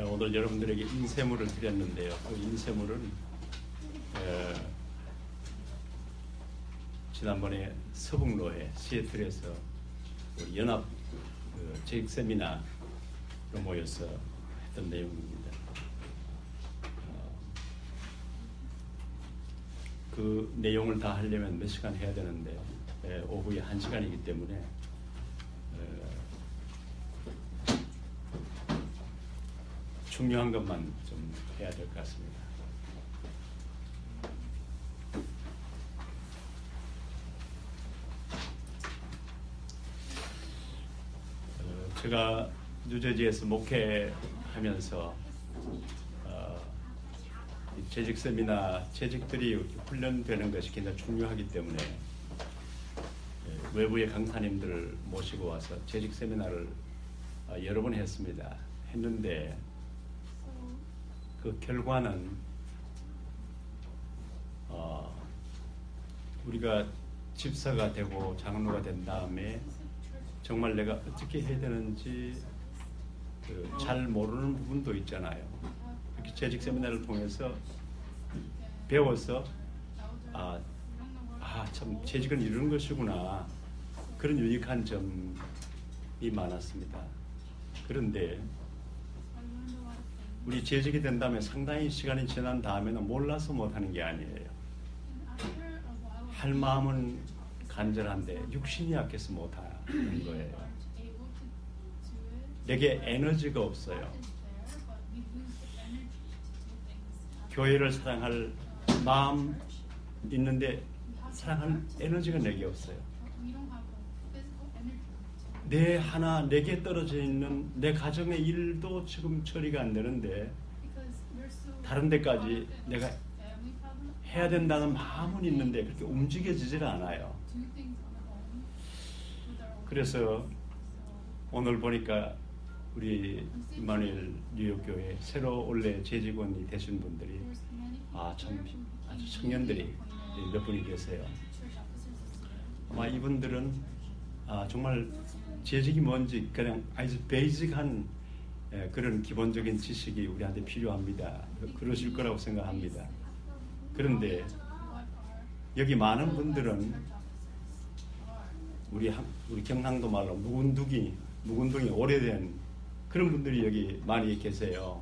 오늘 여러분들에게 인쇄물을 드렸는데요. 그 인쇄물은 지난번에 서북로에 시애틀에서 우리 연합 체육 세미나로 모여서 했던 내용입니다. 그 내용을 다 하려면 몇 시간 해야 되는데 오후에 1시간이기 때문에 중요한 것만 좀 해야 될 것 같습니다. 제가 뉴저지에서 목회하면서 재직 세미나, 재직들이 훈련되는 것이 굉장히 중요하기 때문에 외부의 강사님들을 모시고 와서 재직 세미나를 여러 번 했는데 그 결과는 우리가 집사가 되고 장로가 된 다음에 정말 내가 어떻게 해야 되는지 잘 모르는 부분도 있잖아요. 이렇게 재직 세미나를 통해서 배워서 참 재직은 이런 것이구나, 그런 유익한 점이 많았습니다. 그런데 우리 재직이 된 다음에 상당히 시간이 지난 다음에는 몰라서 못하는 게 아니에요. 할 마음은 간절한데 육신이 약해서 못하는 거예요. 내게 에너지가 없어요. 교회를 사랑할 마음 있는데 사랑할 에너지가 내게 없어요. 내게 떨어져 있는 내 가정의 일도 지금 처리가 안 되는데 다른 데까지 내가 해야 된다는 마음은 있는데 그렇게 움직여지질 않아요. 그래서 오늘 보니까 우리 임마누엘 뉴욕교회 새로 원래 재직원이 되신 분들이 참 아주 청년들이 몇 분이 계세요. 아마 이분들은 정말 재직이 뭔지 그냥 아주 베이직한 그런 기본적인 지식이 우리한테 필요합니다. 그러실 거라고 생각합니다. 그런데 여기 많은 분들은 우리 경상도 말로 묵은둥이 오래된 그런 분들이 여기 많이 계세요.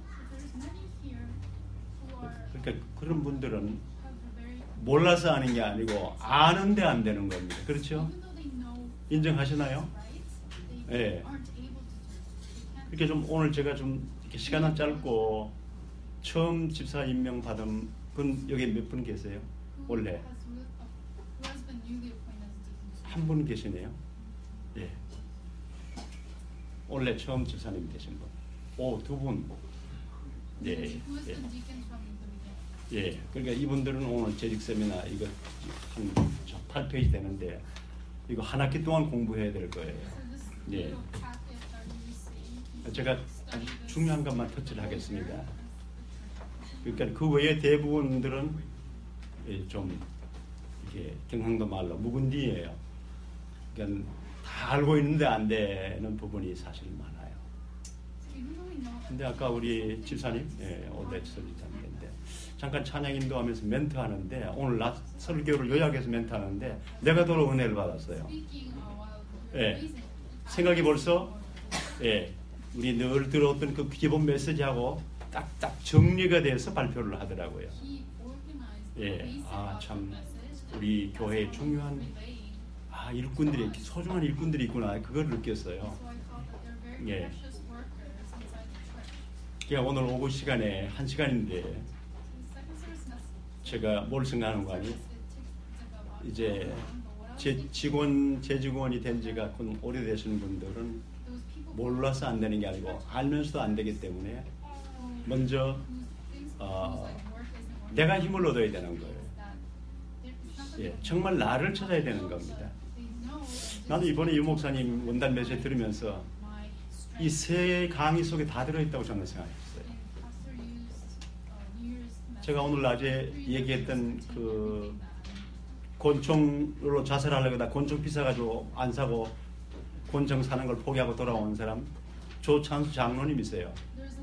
그러니까 그런 분들은 몰라서 하는 게 아니고 아는데 안 되는 겁니다. 그렇죠? 인정하시나요? 네. 그렇게 좀 오늘 제가 좀 이렇게 시간은 짧고 처음 집사 임명 받은 분 여기 몇 분 계세요? 원래 한 분 계시네요. 예. 원래 처음 집사님 되신 분. 두 분. 예. 예. 그러니까 이분들은 오늘 재직 세미나 이거 한 8페이지 되는데 이거 한 학기 동안 공부해야 될 거예요. 예. 제가 아주 중요한 것만 터치를 하겠습니다. 그러니까 그 외에 대부분들은 좀 이게 경상도 말로 묵은디예요. 그러니까 다 알고 있는데 안 되는 부분이 사실 많아요. 근데 아까 우리 집사님, 올레 설교자님인데 잠깐 찬양 인도하면서 멘트하는데 오늘 낮 설교를 요약해서 멘트하는데 내가 더러 은혜를 받았어요. 생각이 벌써 우리 늘 들었던 그 기본 메시지하고 딱딱 정리가 돼서 발표를 하더라고요. 참 우리 교회에 중요한 일꾼들이, 소중한 일꾼들이 있구나, 그걸 느꼈어요. 예. 그러니까 오늘 오후 시간에 1시간인데 제가 뭘 생각하는 거 아니? 이제 재직원이 된 지가 오래되신 분들은 몰라서 안 되는 게 아니고 알면서도 안 되기 때문에 먼저 내가 힘을 얻어야 되는 거예요. 예, 정말 나를 찾아야 되는 겁니다. 나도 이번에 유 목사님 원단 메시지 들으면서 이 세 강의 속에 다 들어있다고 저는 생각했어요. 제가 오늘 낮에 얘기했던 그 곤충으로 자살하려고 곤충 비싸가지고 안 사고 곤충 사는 걸 포기하고 돌아온 사람 조찬수 장로님이세요.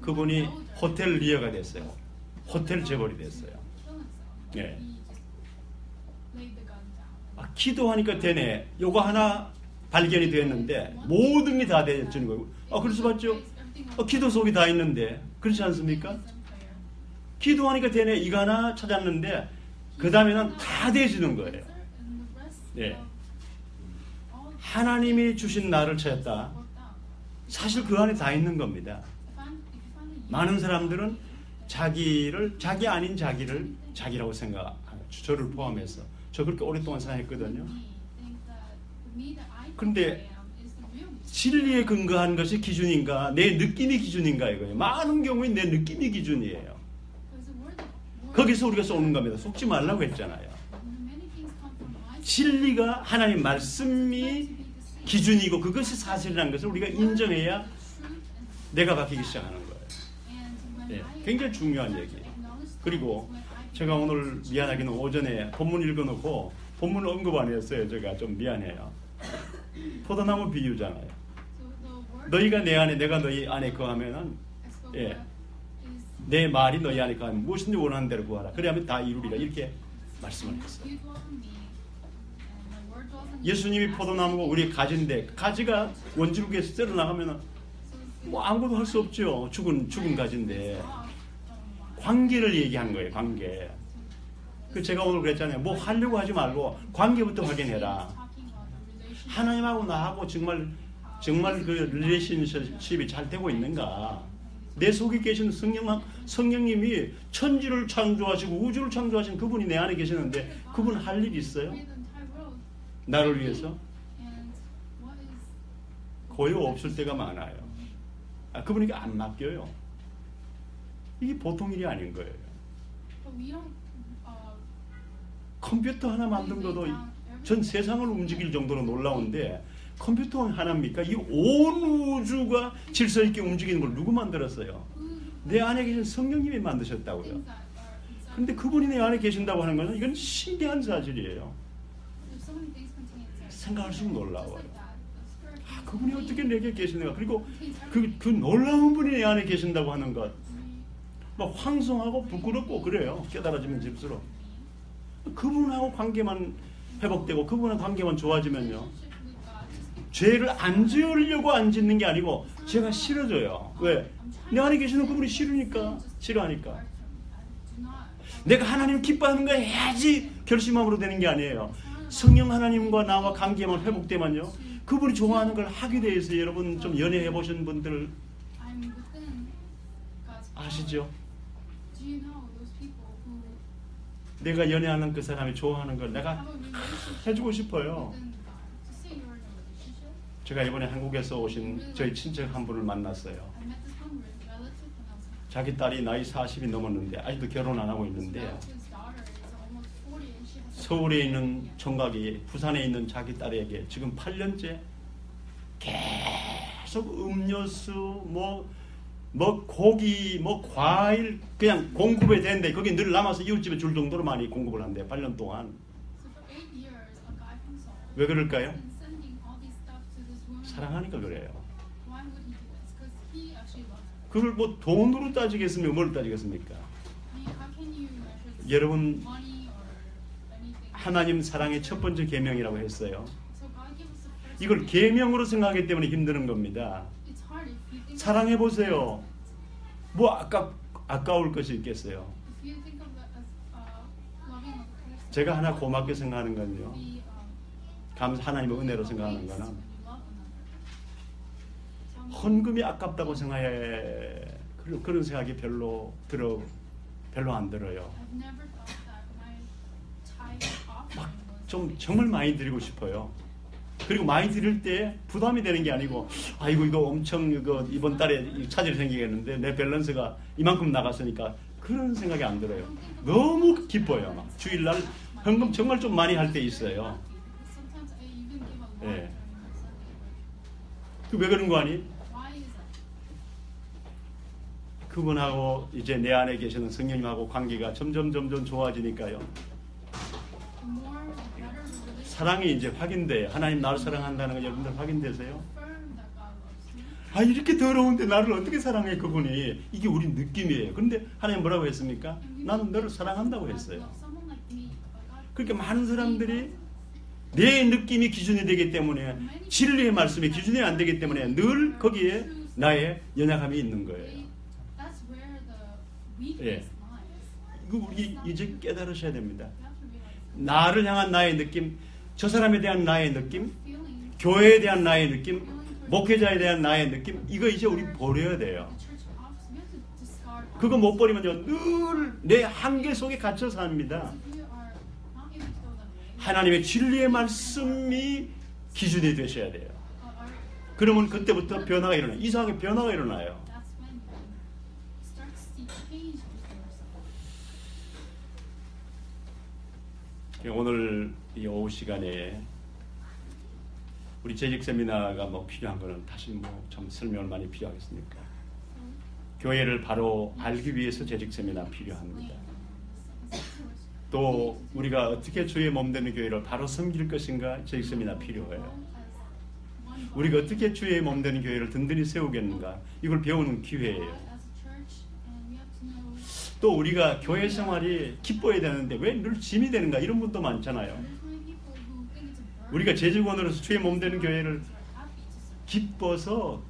그분이 호텔 리어가 됐어요. 호텔 재벌이 됐어요. 예. 기도하니까 되네. 요거 하나 발견이 됐는데 모든 게 다 되어지는 거예요. 그래서 봤죠? 기도 속이 다 있는데 그렇지 않습니까? 기도하니까 되네. 이거 하나 찾았는데 그 다음에는 다 되어지는 거예요. 예. 하나님이 주신 나를 찾았다. 사실 그 안에 다 있는 겁니다. 많은 사람들은 자기 아닌 자기를 자기라고 생각하고 저를 포함해서 저 그렇게 오랫동안 생각했거든요. 그런데 진리에 근거한 것이 기준인가 내 느낌이 기준인가 이거예요. 많은 경우에 내 느낌이 기준이에요. 거기서 우리가 쏘는 겁니다. 속지 말라고 했잖아요. 진리가 하나님 말씀이 기준이고 그것이 사실이라는 것을 우리가 인정해야 내가 바뀌기 시작하는 거예요. 네, 굉장히 중요한 얘기예요. 그리고 제가 오늘 미안하기는 오전에 본문 읽어놓고 본문 언급 안 했어요. 제가 좀 미안해요. 포도나무 비유잖아요. 너희가 내 안에 내가 너희 안에 거하면은 예, 내 말이 너희 안에 거하면 무엇인지 원하는 대로 구하라. 그래야면 다 이루리라. 이렇게 말씀을 했어요. 예수님이 포도나무고 우리 가지인데 가지가 원줄기에서 썰어 나가면은 뭐 아무것도 할 수 없죠. 죽은 가지인데 관계를 얘기한 거예요. 관계. 그 제가 오늘 그랬잖아요. 뭐 하려고 하지 말고 관계부터 확인해라. 하나님하고 나하고 정말 그 릴레이션십이 잘 되고 있는가? 내 속에 계신 성령님이 천지를 창조하시고 우주를 창조하신 그분이 내 안에 계시는데 그분 할 일이 있어요? 나를 위해서? 거의 없을 때가 많아요. 그분에게 안 맡겨요. 이게 보통 일이 아닌 거예요. 컴퓨터 하나 만든 것도 전 세상을 움직일 정도로 놀라운데 컴퓨터 하나입니까? 이 온 우주가 질서 있게 움직이는 걸 누구 만들었어요? 내 안에 계신 성령님이 만드셨다고요. 그런데 그분이 내 안에 계신다고 하는 것은 이건 신기한 사실이에요. 생각할수록 놀라워요. 그분이 어떻게 내게 계시는가? 그리고 그 놀라운 분이 내 안에 계신다고 하는 것, 막 황송하고 부끄럽고 그래요. 깨달아지면 질수록 그분하고 관계만 회복되고 그분하고 관계만 좋아지면요, 죄를 안 지으려고 안 짓는 게 아니고 죄가 싫어져요. 왜? 내 안에 계시는 그분이 싫어하니까. 내가 하나님 기뻐하는 거 해야지 결심함으로 되는 게 아니에요. 성령 하나님과 나와 관계만 회복되면요, 그분이 좋아하는 걸 하게 돼 있어요. 여러분 좀 연애해 보신 분들 아시죠? 내가 연애하는 그 사람이 좋아하는 걸 내가 해주고 싶어요. 제가 이번에 한국에서 오신 저희 친척 한 분을 만났어요. 자기 딸이 나이 40이 넘었는데 아직도 결혼 안 하고 있는데 서울에 있는 총각이 부산에 있는 자기 딸에게 지금 8년째 계속 음료수 뭐 고기 과일 그냥 공급이 되는데 거기 늘 남아서 이웃집에 줄 정도로 많이 공급을 한대요. 8년 동안. 왜 그럴까요? 사랑하니까 그래요. 그걸 뭐 돈으로 따지겠습니까? 뭘 따지겠습니까? 여러분 하나님 사랑의 첫 번째 계명이라고 했어요. 이걸 계명으로 생각하기 때문에 힘드는 겁니다. 사랑해 보세요. 뭐 아까울 것이 있겠어요. 제가 하나 고맙게 생각하는 건요, 하나님의 은혜로 생각하는 거는 헌금이 아깝다고 생각해. 그런 생각이 별로 안 들어요. 막 좀 정말 많이 드리고 싶어요. 그리고 많이 드릴 때 부담이 되는 게 아니고 아이고 이거 엄청 이번 달에 차질이 생기겠는데 내 밸런스가 이만큼 나갔으니까 그런 생각이 안 들어요. 너무 기뻐요. 막 주일날 헌금 정말 좀 많이 할 때 있어요. 예. 왜 그런 거 아니? 그분하고 이제 내 안에 계시는 성령님하고 관계가 점점 좋아지니까요. 사랑이 이제 확인돼요. 하나님 나를 사랑한다는 거 여러분들 확인되세요? 아, 이렇게 더러운데 나를 어떻게 사랑해 그분이. 이게 우리 느낌이에요. 그런데 하나님 뭐라고 했습니까? 나는 너를 사랑한다고 했어요. 그렇게 많은 사람들이 내 느낌이 기준이 되기 때문에, 진리의 말씀이 기준이 안 되기 때문에 늘 거기에 나의 연약함이 있는 거예요. 예. 이거 우리 이제 깨달으셔야 됩니다. 나를 향한 나의 느낌, 저 사람에 대한 나의 느낌, 교회에 대한 나의 느낌, 목회자에 대한 나의 느낌, 이거 이제 우리 버려야 돼요. 그거 못 버리면요, 늘 내 한계 속에 갇혀 삽니다. 하나님의 진리의 말씀이 기준이 되셔야 돼요. 그러면 그때부터 변화가 일어나요. 이상하게 변화가 일어나요. 오늘 이 오후 시간에 우리 재직 세미나가 뭐 필요한 거는 다시 뭐 참 설명을 많이 필요하겠습니까? 교회를 바로 알기 위해서 재직 세미나 필요합니다. 또 우리가 어떻게 주의 몸 되는 교회를 바로 섬길 것인가 재직 세미나 필요해요. 우리가 어떻게 주의 몸 되는 교회를 든든히 세우겠는가, 이걸 배우는 기회예요. 또 우리가 교회 생활이 기뻐야 되는데 왜 늘 짐이 되는가, 이런 분도 많잖아요. 우리가 재직원으로서 주의 몸 되는 교회를 기뻐서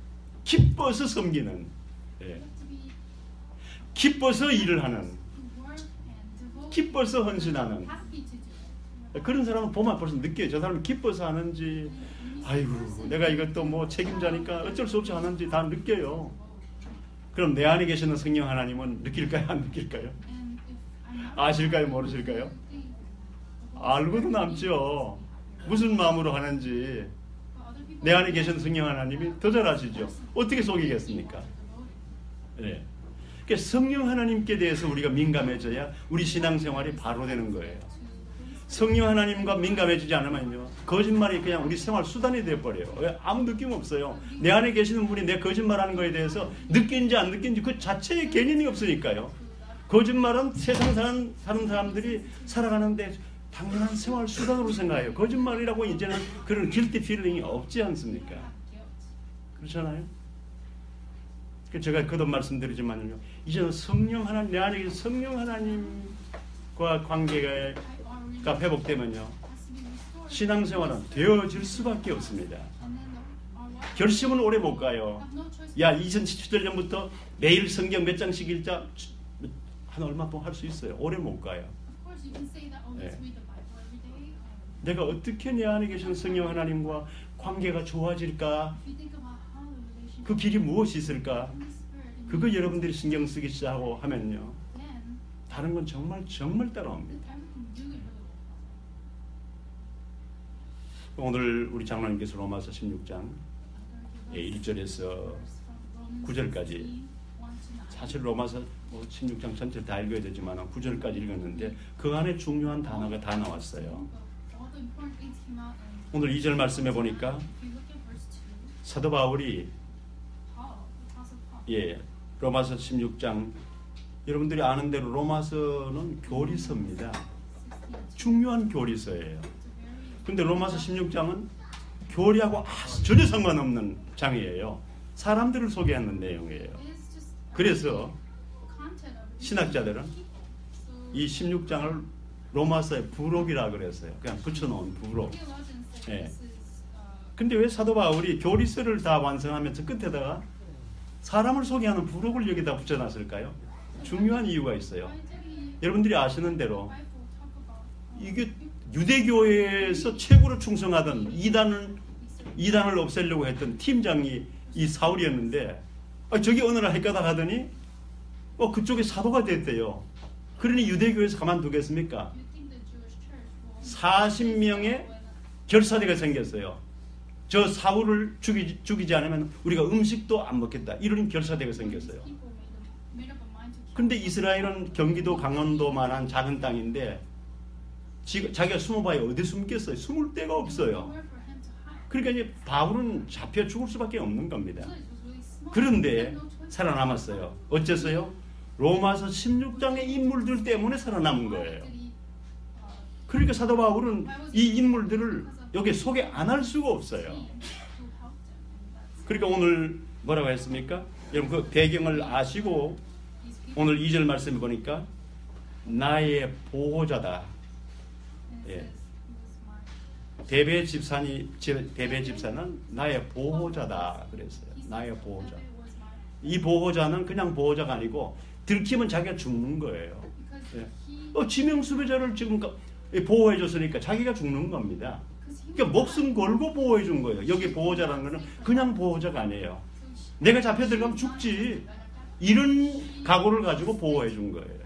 섬기는, 예. 기뻐서 일을 하는, 기뻐서 헌신하는 그런 사람은 보면 벌써 느껴요. 저 사람이 기뻐서 하는지, 아이고 내가 이것도 뭐 책임자니까 어쩔 수 없이 하는지 다 느껴요. 그럼 내 안에 계시는 성령 하나님은 느낄까요? 안 느낄까요? 아실까요? 모르실까요? 알고도 남죠. 무슨 마음으로 하는지 내 안에 계신 성령 하나님이 더 잘 아시죠. 어떻게 속이겠습니까? 네. 그러니까 성령 하나님께 대해서 우리가 민감해져야 우리 신앙생활이 바로 되는 거예요. 성령 하나님과 민감해지지 않으면요, 거짓말이 그냥 우리 생활 수단이 되어버려요. 왜? 아무 느낌 없어요. 내 안에 계시는 분이 내 거짓말하는 거에 대해서 느낀지 안 느낀지 그 자체의 개념이 없으니까요. 거짓말은 세상 사는 사람들이 살아가는데 당연한 생활 수단으로 생각해요. 거짓말이라고 이제는 그런 길티 필링이 없지 않습니까? 그렇잖아요. 제가 거듭 말씀드리지만요, 이제는 성령 하나님, 내 안에 계신 성령 하나님과 관계가 회복되면요, 신앙생활은 되어질 수밖에 없습니다. 결심은 오래 못 가요. 야, 2017년부터 매일 성경 몇 장씩 읽자, 한 얼마 동안 할 수 있어요. 오래 못 가요. 네. 내가 어떻게 내 안에 계신 성령 하나님과 관계가 좋아질까? 그 길이 무엇이 있을까? 그거 여러분들이 신경 쓰기 시작하고 하면요, 다른 건 정말 따라옵니다. 오늘 우리 장로님께서 로마서 16장 1절에서 9절까지, 사실 로마서 16장 전체를 다 읽어야 되지만 9절까지 읽었는데 그 안에 중요한 단어가 다 나왔어요. 오늘 2절 말씀해 보니까 사도 바울이, 로마서 16장, 여러분들이 아는 대로 로마서는 교리서입니다. 중요한 교리서예요. 근데 로마서 16장은 교리하고 전혀 상관없는 장이에요. 사람들을 소개하는 내용이에요. 그래서 신학자들은 이 16장을 로마서의 부록이라 그랬어요. 그냥 붙여놓은 부록. 예. 근데 왜 사도 바울이 교리서를 다 완성하면서 끝에다가 사람을 소개하는 부록을 여기다 붙여놨을까요? 중요한 이유가 있어요. 여러분들이 아시는 대로 이게 유대교회에서 최고로 충성하던 이단을 없애려고 했던 팀장이 이 사울이었는데, 저기 어느 날 헷가닥 하더니 그쪽에 사도가 됐대요. 그러니 유대교회에서 가만두겠습니까? 40명의 결사대가 생겼어요. 저 사울을 죽이지 않으면 우리가 음식도 안 먹겠다, 이런 결사대가 생겼어요. 근데 이스라엘은 경기도 강원도만한 작은 땅인데 자기가 숨어봐야 어디 숨겠어요? 숨을 데가 없어요. 그러니까 이제 바울은 잡혀 죽을 수밖에 없는 겁니다. 그런데 살아남았어요. 어째서요? 로마서 16장의 인물들 때문에 살아남은 거예요. 그러니까 사도 바울은 이 인물들을 여기 소개 안 할 수가 없어요. 그러니까 오늘 뭐라고 했습니까? 여러분 그 배경을 아시고 오늘 2절 말씀을 보니까 나의 보호자다. 예. 대배 집사는 나의 보호자다 그랬어요. 나의 보호자. 이 보호자는 그냥 보호자가 아니고 들키면 자기가 죽는 거예요. 예. 지명수배자를 지금 보호해 줬으니까 자기가 죽는 겁니다. 그러니까 목숨 걸고 보호해 준 거예요. 여기 보호자라는 거는 그냥 보호자가 아니에요. 내가 잡혀 들어가면 죽지. 이런 각오를 가지고 보호해 준 거예요.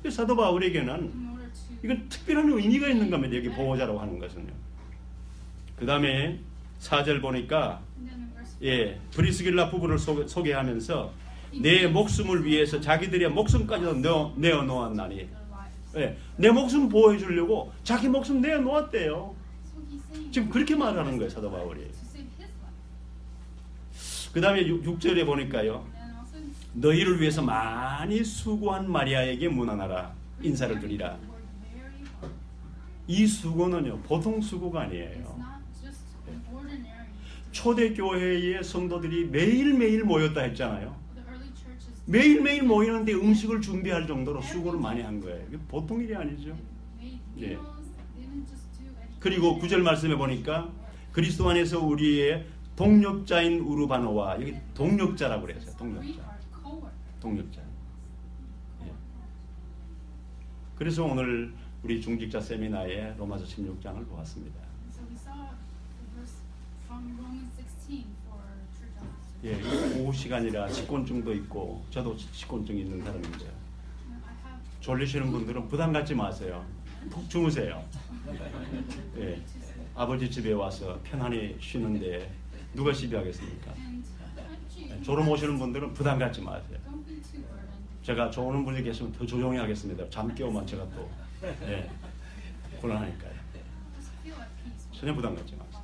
사도 바울에게는 이건 특별한 의미가 있는 겁니다. 여기 보호자라고 하는 것은요. 그 다음에 4절 보니까 브리스길라 부부를 소개하면서 내 목숨을 위해서 자기들의 목숨까지도 내어놓았나니 내 목숨 보호해 주려고 자기 목숨 내어놓았대요. 지금 그렇게 말하는 거예요. 사도 바울이. 그 다음에 6절에 보니까요. 너희를 위해서 많이 수고한 마리아에게 문안하라. 인사를 드리라. 이 수고는요. 보통 수고가 아니에요. 초대교회의 성도들이 매일매일 모였다 했잖아요. 매일매일 모이는데 음식을 준비할 정도로 수고를 많이 한 거예요. 이게 보통 일이 아니죠. 예. 그리고 9절 말씀에 보니까 그리스도 안에서 우리의 동력자인 우르바노와 여기 동력자라고 그랬어요. 동력자. 예. 그래서 오늘 우리 중직자 세미나에 로마서 16장을 보았습니다. 예, 오후 시간이라 식곤증도 있고 저도 식곤증이 있는 사람입니다. 졸리시는 분들은 부담 갖지 마세요. 푹 주무세요. 예, 아버지 집에 와서 편안히 쉬는데 누가 시비하겠습니까? 예, 졸음 오시는 분들은 부담 갖지 마세요. 제가 좋은 분이 계시면 더 조용히 하겠습니다. 잠 깨우면 제가 또 곤란하니까요. 전혀 부담 갖지 마세요.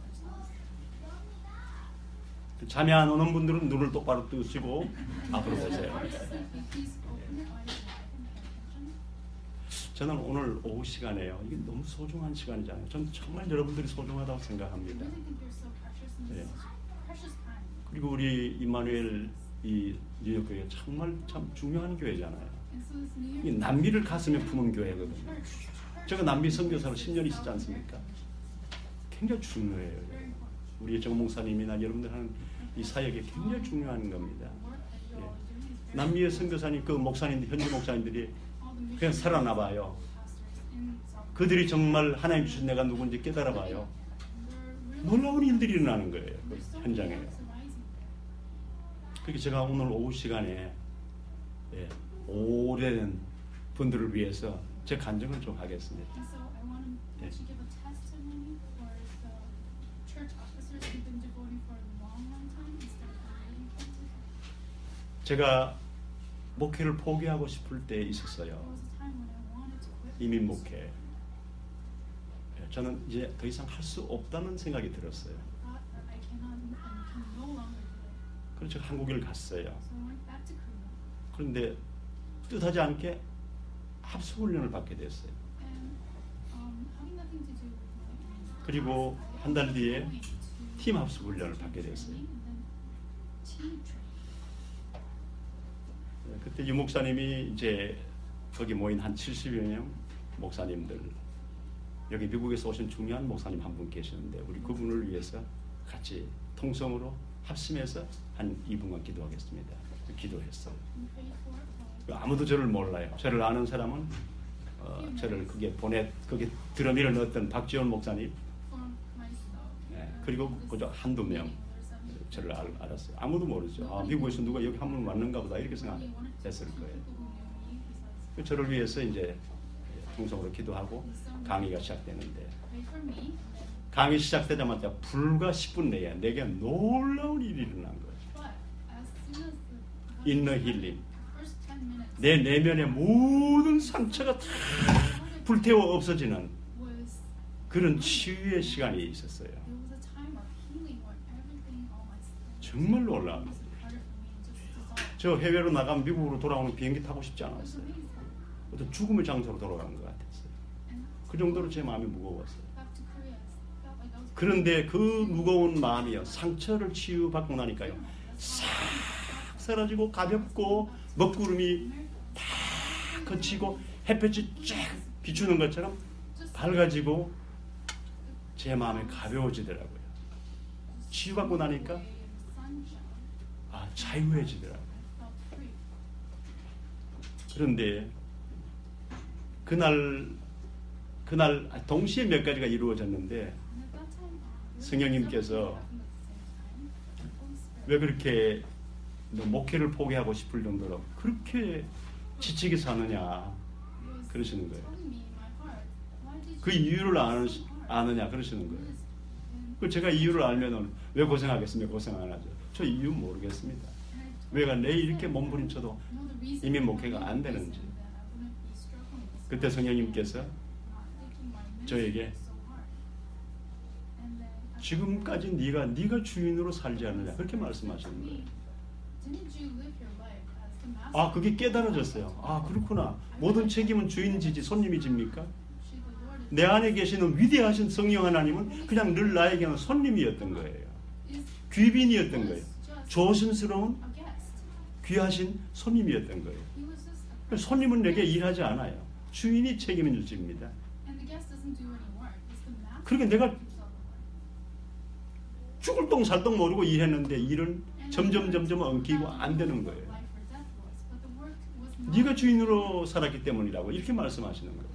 잠이 안 오는 분들은 눈을 똑바로 뜨시고 앞으로 보세요. 저는 오늘 오후 시간에요. 이게 너무 소중한 시간이잖아요. 저는 정말 여러분들이 소중하다고 생각합니다. 네. 그리고 우리 임마누엘 이 뉴욕 교회 정말 참 중요한 교회잖아요. 이 남미를 가슴에 품은 교회거든요. 제가 남미 선교사로 10년 있었지 않습니까? 굉장히 중요해요. 우리 정 목사님이나 여러분들 하는 이 사역이 굉장히 중요한 겁니다. 예. 남미의 선교사님, 그 목사님들, 현지 목사님들이 그냥 살아나 봐요. 그들이 정말 하나님 주신 내가 누군지 깨달아 봐요. 놀라운 일들이 일어나는 거예요. 그 현장에요. 그렇게 제가 오늘 오후 시간에 오래된 분들을 위해서 제 간증을 좀 하겠습니다. 예. 제가 목회를 포기하고 싶을 때 있었어요. 이민 목회. 저는 이제 더 이상 할 수 없다는 생각이 들었어요. 그래서 제가 한국을 갔어요. 그런데 뜻하지 않게 합숙훈련을 받게 됐어요. 그리고 한 달 뒤에 팀 합숙훈련을 받게 됐어요. 그때 유 목사님이 이제 거기 모인 한 70여 명 목사님들, 여기 미국에서 오신 중요한 목사님 한 분 계시는데 우리 그분을 위해서 같이 통성으로 합심해서 한 2분간 기도하겠습니다. 기도했어요. 아무도 저를 몰라요. 저를 아는 사람은 저를 거기에 거기 드러미를 넣었던 박지원 목사님, 그리고 그저 한두 명 저를 알았어요. 아무도 모르죠. 미국에서 누가 여기 한 분 왔는가 보다 이렇게 생각했을 거예요. 저를 위해서 이제 통성으로 기도하고 강의가 시작되는데, 강의 시작되자마자 불과 10분 내에 내게 놀라운 일이 일어난 거예요. 인너 힐링. 내 내면의 모든 상처가 다 불태워 없어지는 그런 치유의 시간이 있었어요. 정말 놀랍니다. 저 해외로 나가면 미국으로 돌아오는 비행기 타고 싶지 않았어요. 어떤 죽음의 장소로 돌아간 것 같았어요. 그 정도로 제 마음이 무거웠어요. 그런데 그 무거운 마음이요, 상처를 치유받고 나니까요, 싹 사라지고 가볍고 먹구름이 다 거치고 햇볕이 쫙 비추는 것처럼 밝아지고 제 마음이 가벼워지더라고요. 치유받고 나니까 자유해지더라고요. 그런데 그날 동시에 몇 가지가 이루어졌는데 성령님께서 왜 그렇게 목회를 포기하고 싶을 정도로 그렇게 지치게 사느냐 그러시는 거예요. 그 이유를 아느냐 그러시는 거예요. 제가 이유를 알면은 왜 고생하겠습니까? 고생 안 하죠. 저 이유 모르겠습니다. 왜가 내일 이렇게 몸부림쳐도 이미 목회가 안 되는지. 그때 성령님께서 저에게 지금까지 네가 주인으로 살지 않느냐 그렇게 말씀하시는 거예요. 그게 깨달아졌어요. 그렇구나. 모든 책임은 주인이 지지 손님이 집니까? 내 안에 계시는 위대하신 성령 하나님은 그냥 늘 나에게는 손님이었던 거예요. 귀빈이었던 거예요. 조심스러운 귀하신 손님이었던 거예요. 손님은 내게 일하지 않아요. 주인이 책임을 집니다. 그러니까 내가 죽을 똥 살 똥 모르고 일했는데 일은 점점 엉키고 안 되는 거예요. 네가 주인으로 살았기 때문이라고 이렇게 말씀하시는 거예요.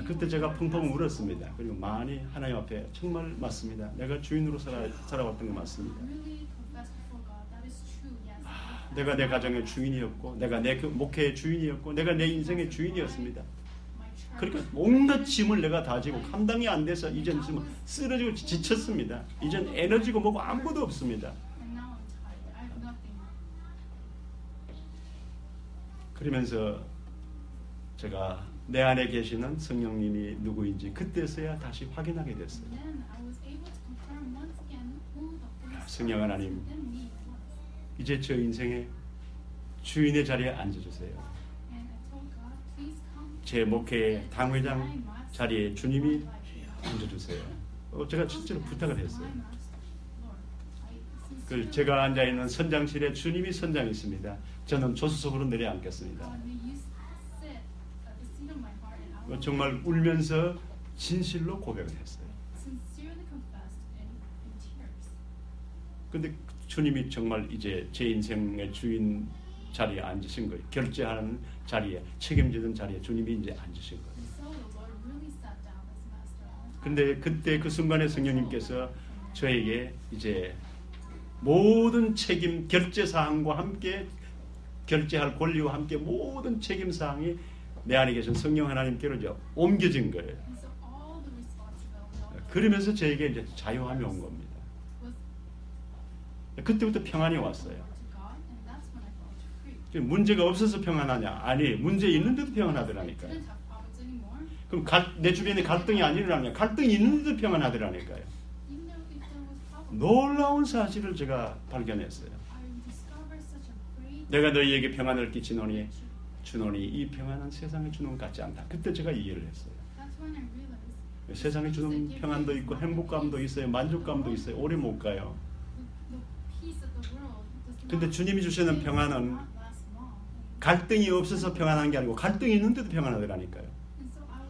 그때 제가 펑펑 울었습니다. 그리고 많이 하나님 앞에 정말 맞습니다. 내가 주인으로 살아왔던 거 맞습니다. 내가 내 가정의 주인이었고 내가 내 목회의 주인이었고 내가 내 인생의 주인이었습니다. 그러니까 온갖 짐을 내가 다 지고 감당이 안 돼서 이젠 쓰러지고 지쳤습니다. 이젠 에너지고 뭐고 아무것도 없습니다. 그러면서 제가 내 안에 계시는 성령님이 누구인지 그때서야 다시 확인하게 됐어요. 성령 하나님, 이제 저 인생의 주인의 자리에 앉아주세요. 제 목회의 당회장 자리에 주님이 앉아주세요. 제가 실제로 부탁을 했어요. 제가 앉아있는 선장실에 주님이 선장이 있습니다. 저는 조수석으로 내려앉겠습니다. 정말 울면서 진실로 고백을 했어요. 근데 주님이 정말 이제 제 인생의 주인 자리에 앉으신 거예요. 결제하는 자리에, 책임지는 자리에 주님이 이제 앉으신 거예요. 근데 그때 그 순간에 성령님께서 저에게 이제 모든 책임, 결제 사항과 함께 결제할 권리와 함께 모든 책임 사항이 내 안에 계신 성령 하나님께로 이제 옮겨진 거예요. 그러면서 저에게 이제 자유함이 온 겁니다. 그때부터 평안이 왔어요. 문제가 없어서 평안하냐? 아니, 문제 있는데도 평안하더라니까요. 그럼 내 주변에 갈등이 안 일어나냐? 갈등이 있는데도 평안하더라니까요. 놀라운 사실을 제가 발견했어요. 내가 너희에게 평안을 끼치노니 주노니 이 평안은 세상에 주는 것 같지 않다. 그때 제가 이해를 했어요. 세상에 주는 평안도 있고 행복감도 있어요. 만족감도 있어요. 오래 못 가요. 근데 주님이 주시는 평안은 갈등이 없어서 평안한 게 아니고 갈등이 있는데도 평안하더라니까요.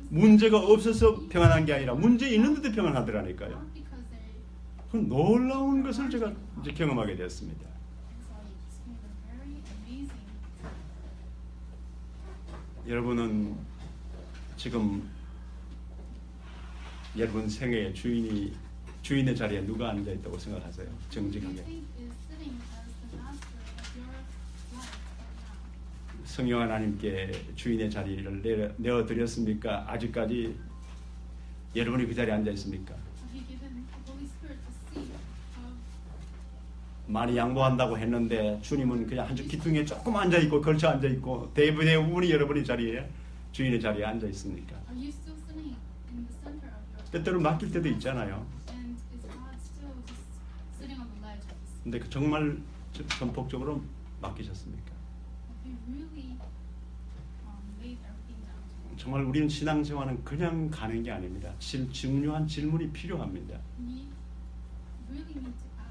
문제가 없어서 평안한 게 아니라 문제 있는데도 평안하더라니까요. 그 놀라운 것을 제가 이제 경험하게 되었습니다. 여러분은 지금 여러분 생애의 주인의 자리에 누가 앉아 있다고 생각하세요? 정직하게. 성령 하나님께 주인의 자리를 내어드렸습니까? 아직까지 여러분이 그 자리에 앉아 있습니까? 많이 양보한다고 했는데 주님은 그냥 한쪽 기둥에 조금 앉아있고 걸쳐 앉아있고 대부분이 여러분의 자리에 주인의 자리에 앉아 있습니까? 때때로 맡길 때도 있잖아요. 근데 정말 전폭적으로 맡기셨습니까? 정말 우리는 신앙생활은 그냥 가는 게 아닙니다. 중요한 질문이 필요합니다.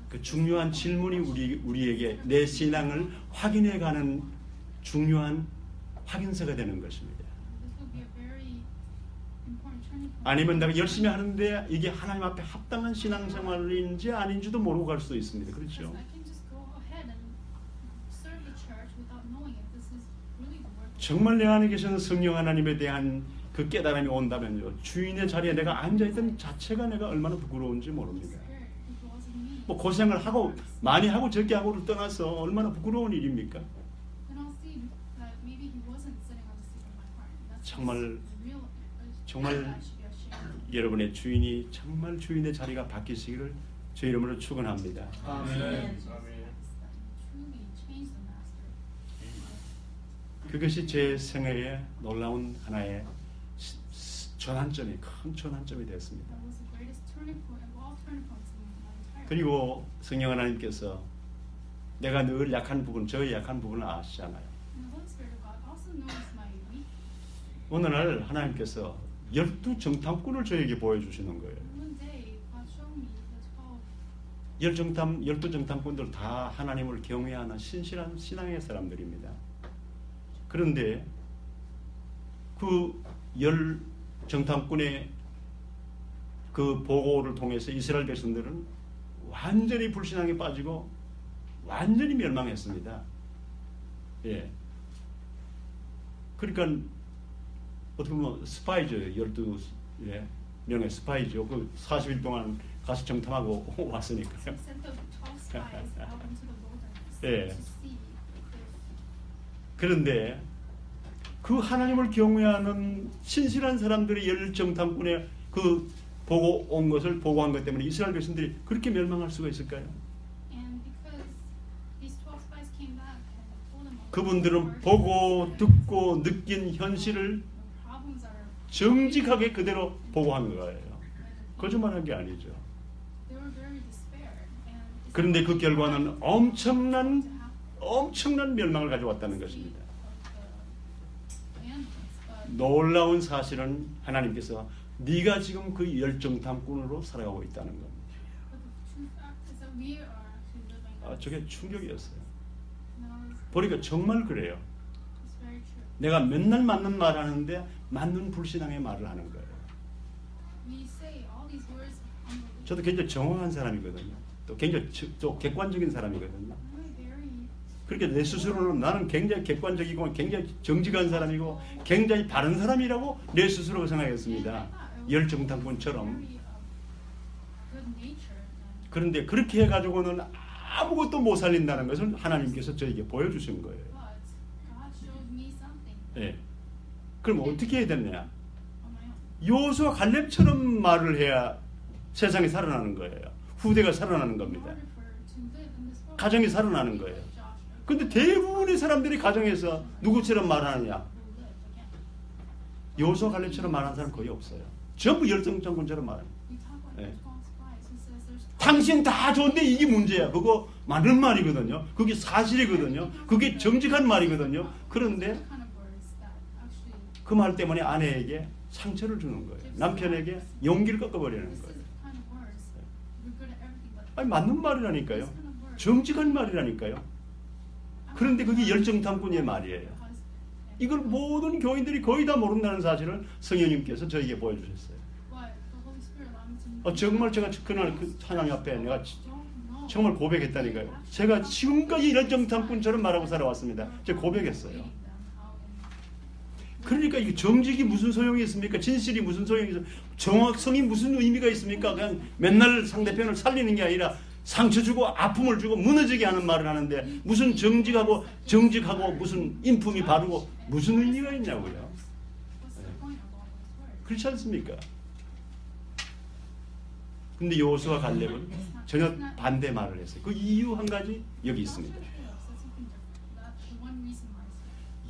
그 중요한 질문이 우리에게 내 신앙을 확인해가는 중요한 확인서가 되는 것입니다. 아니면 내가 열심히 하는데 이게 하나님 앞에 합당한 신앙생활인지 아닌지도 모르고 갈 수도 있습니다. 그렇죠? 정말 내 안에 계시는 성령 하나님에 대한 그 깨달음이 온다면요, 주인의 자리에 내가 앉아있던 자체가 내가 얼마나 부끄러운지 모릅니다. 뭐 고생을 하고 많이 하고 적게 하고를 떠나서 얼마나 부끄러운 일입니까? 정말 여러분의 주인이 정말 주인의 자리가 바뀌시기를 주 이름으로 축원합니다. 아멘. 그것이 제 생애의 놀라운 하나의 전환점이, 큰 전환점이 되었습니다. 그리고 성령 하나님께서 내가 늘 약한 부분, 저의 약한 부분을 아시잖아요. 어느 날 하나님께서 12정탐꾼을 저에게 보여주시는 거예요. 12정탐꾼들 다 하나님을 경외하는 신실한 신앙의 사람들입니다. 그런데 그 10정탐꾼의 그 보고를 통해서 이스라엘 백성들은 완전히 불신앙에 빠지고 완전히 멸망했습니다. 예. 그러니까 어떻게 보면 스파이죠. 12명의 스파이죠. 그 40일 동안 가서 정탐하고 왔으니까요. 예. 그런데 그 하나님을 경외하는 신실한 사람들이 10정탐꾼의 그 보고 온 것을 보고한 것 때문에 이스라엘 백성들이 그렇게 멸망할 수가 있을까요? 그분들은 보고 듣고 느낀 현실을 정직하게 그대로 보고한 거예요. 거짓말한 게 아니죠. 그런데 그 결과는 엄청난 멸망을 가져왔다는 것입니다. 놀라운 사실은 하나님께서 네가 지금 그 10정탐꾼으로 살아가고 있다는 겁니다. 저게 충격이었어요. 보니까 정말 그래요. 내가 맨날 맞는 말 하는데 맞는 불신앙의 말을 하는 거예요. 저도 굉장히 정확한 사람이거든요. 또 굉장히 또 객관적인 사람이거든요. 그렇게 내 스스로는 나는 굉장히 객관적이고 굉장히 정직한 사람이고 굉장히 바른 사람이라고 내 스스로 생각했습니다. 10정탐꾼처럼. 그런데 그렇게 해가지고는 아무것도 못 살린다는 것을 하나님께서 저에게 보여주신 거예요. 네. 그럼 어떻게 해야 되느냐? 여호수아 갈렙처럼 말을 해야 세상이 살아나는 거예요. 후대가 살아나는 겁니다. 가정이 살아나는 거예요. 근데 대부분의 사람들이 가정에서 누구처럼 말하느냐? 여호수아 갈렙처럼 말하는 사람 거의 없어요. 전부 10정탐꾼처럼 말합니다. 네. 당신 다 좋은데 이게 문제야. 그거 맞는 말이거든요. 그게 사실이거든요. 그게 정직한 말이거든요. 그런데 그 말 때문에 아내에게 상처를 주는 거예요. 남편에게 용기를 꺾어버리는 거예요. 아니 맞는 말이라니까요. 정직한 말이라니까요. 그런데 그게 10정탐꾼의 말이에요. 이걸 모든 교인들이 거의 다 모른다는 사실을 성령님께서 저에게 보여주셨어요. 정말 제가 그날 그 하나님 앞에 내가 정말 고백했다니까요. 제가 지금까지 10정탐꾼처럼 말하고 살아왔습니다. 제가 고백했어요. 그러니까 이 정직이 무슨 소용이 있습니까? 진실이 무슨 소용이 있습니까? 정확성이 무슨 의미가 있습니까? 그냥 맨날 상대편을 살리는 게 아니라 상처 주고 아픔을 주고 무너지게 하는 말을 하는데 무슨 정직하고 무슨 인품이 바르고 무슨 의미가 있냐고요. 그렇지 않습니까? 근데 여호수아 갈렙은 전혀 반대 말을 했어요. 그 이유 한 가지 여기 있습니다.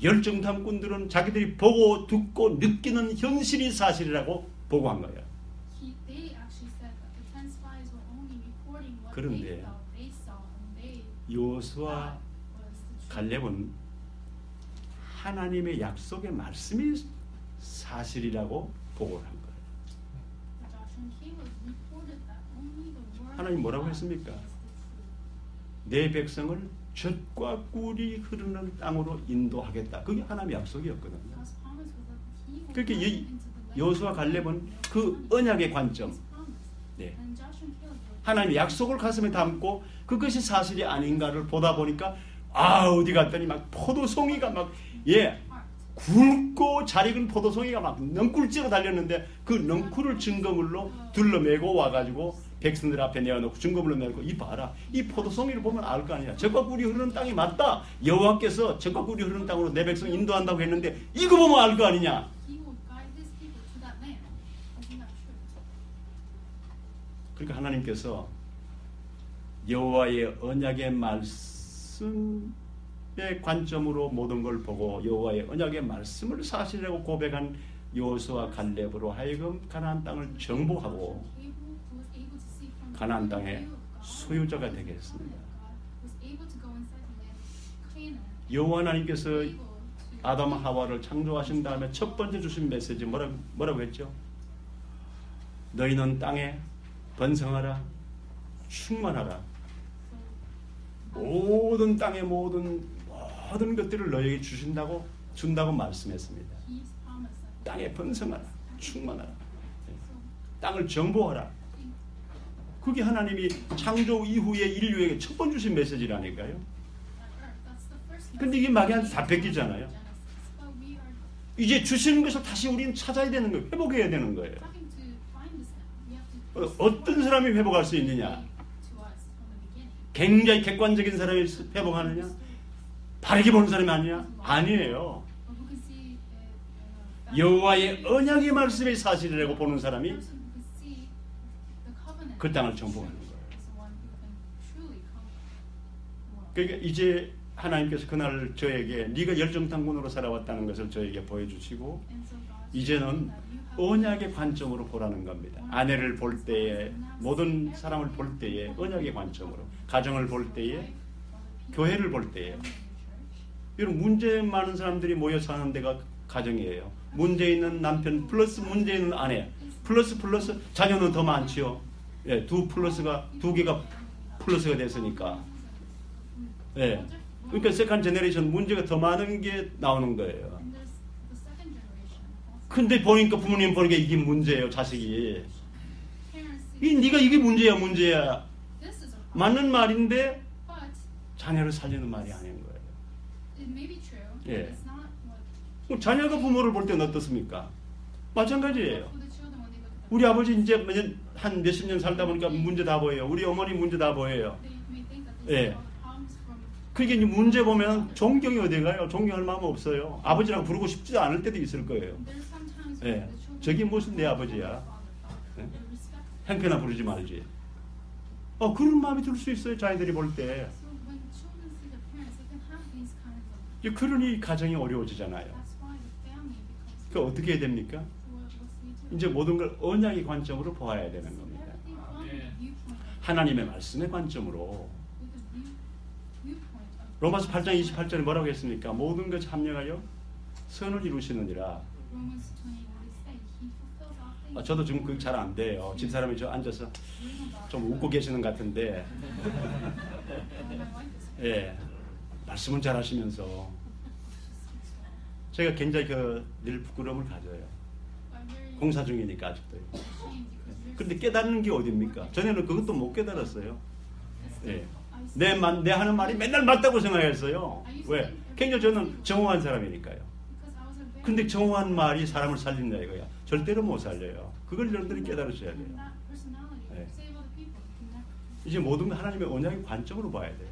10정탐꾼들은 자기들이 보고 듣고 느끼는 현실이 사실이라고 보고한 거예요. 그런데 여호수아 갈렙은 하나님의 약속의 말씀이 사실이라고 보고를 한 거예요. 하나님 뭐라고 했습니까? 내 백성을 젖과 꿀이 흐르는 땅으로 인도하겠다. 그게 하나님의 약속이었거든요. 그렇게 여호수아 갈렙은 그 언약의 관점, 네. 하나님의 약속을 가슴에 담고 그것이 사실이 아닌가를 보다 보니까 어디 갔더니 막 포도송이가 막 굵고 잘 익은 포도송이가 막 넝쿨째로 달렸는데 그 넝쿨을 증거물로 둘러매고 와가지고 백성들 앞에 내어놓고 증거물로 내놓고 이 봐라, 이 포도송이를 보면 알 거 아니야. 젖과 꿀이 흐르는 땅이 맞다. 여호와께서 젖과 꿀이 흐르는 땅으로 내 백성 인도한다고 했는데 이거 보면 알 거 아니냐. 그러니까 하나님께서 여호와의 언약의 말씀의 관점으로 모든 걸 보고 여호와의 언약의 말씀을 사실이라고 고백한 여호수아 갈렙으로 하여금 가나안 땅을 정복하고 가나안 땅의 소유자가 되게 했습니다. 여호와 하나님께서 아담 하와를 창조하신 다음에 첫 번째 주신 메시지 뭐라고 했죠? 너희는 땅에 번성하라, 충만하라. 모든 땅의 모든 것들을 너에게 준다고 말씀했습니다. 땅에 번성하라, 충만하라, 땅을 정복하라. 그게 하나님이 창조 이후에 인류에게 첫 번 주신 메시지라니까요. 근데 이게 막연히 다 뺏기잖아요. 이제 주시는 것을 다시 우리는 찾아야 되는 거예요. 회복해야 되는 거예요. 어떤 사람이 회복할 수 있느냐? 굉장히 객관적인 사람이 회복하느냐? 바르게 보는 사람이 아니냐? 아니에요. 여호와의 언약의 말씀이 사실이라고 보는 사람이 그 땅을 정복하는 거예요. 그러니까 이제 하나님께서 그날 저에게 네가 열정탐꾼으로 살아왔다는 것을 저에게 보여주시고 이제는 언약의 관점으로 보라는 겁니다. 아내를 볼 때에, 모든 사람을 볼 때에 언약의 관점으로, 가정을 볼 때에, 교회를 볼 때에. 여러분, 문제 많은 사람들이 모여 사는 데가 가정이에요. 문제 있는 남편 플러스 문제 있는 아내 플러스 자녀는 더 많지요. 두 개가 플러스가 됐으니까. 그러니까 세컨 제너레이션 문제가 더 많은 게 나오는 거예요. 근데 보니까 부모님 보니까 이게 문제예요. 자식이 네가 이게 문제야. 맞는 말인데 자녀를 살리는 말이 아닌 거예요. 자녀가 부모를 볼 때는 어떻습니까? 마찬가지예요. 우리 아버지 이제 한 몇십 년 살다 보니까 문제 다 보여요. 우리 어머니 문제 다 보여요. 그게 이제 문제 보면 존경이 어디 가요? 존경할 마음 없어요. 아버지라고 부르고 싶지도 않을 때도 있을 거예요. 저게 무슨 내 아버지야? 형편아 부르지 말지. 그런 마음이 들 수 있어요. 자녀들이 볼 때. 그러니 가정이 어려워지잖아요. 그 어떻게 해야 됩니까? 이제 모든 걸 언약의 관점으로 보아야 되는 겁니다. 하나님의 말씀의 관점으로. 로마서 8장 28절에 뭐라고 했습니까? 모든 것이 합력하여 선을 이루시느니라. 저도 지금 그게 잘 안 돼요. 집사람이 저 앉아서 좀 웃고 계시는 것 같은데 말씀은 잘 하시면서 제가 굉장히 늘 부끄러움을 가져요. 공사 중이니까 아직도. 그런데 깨닫는 게 어딥니까? 전에는 그것도 못 깨달았어요. 내 하는 말이 맨날 맞다고 생각했어요. 왜? 굉장히 저는 정오한 사람이니까요. 근데 정오한 말이 사람을 살린다 이거야. 절대로 못 살려요. 그걸 여러분들이 깨달으셔야 돼요. 이제 모든 걸 하나님의 언약의 관점으로 봐야 돼요.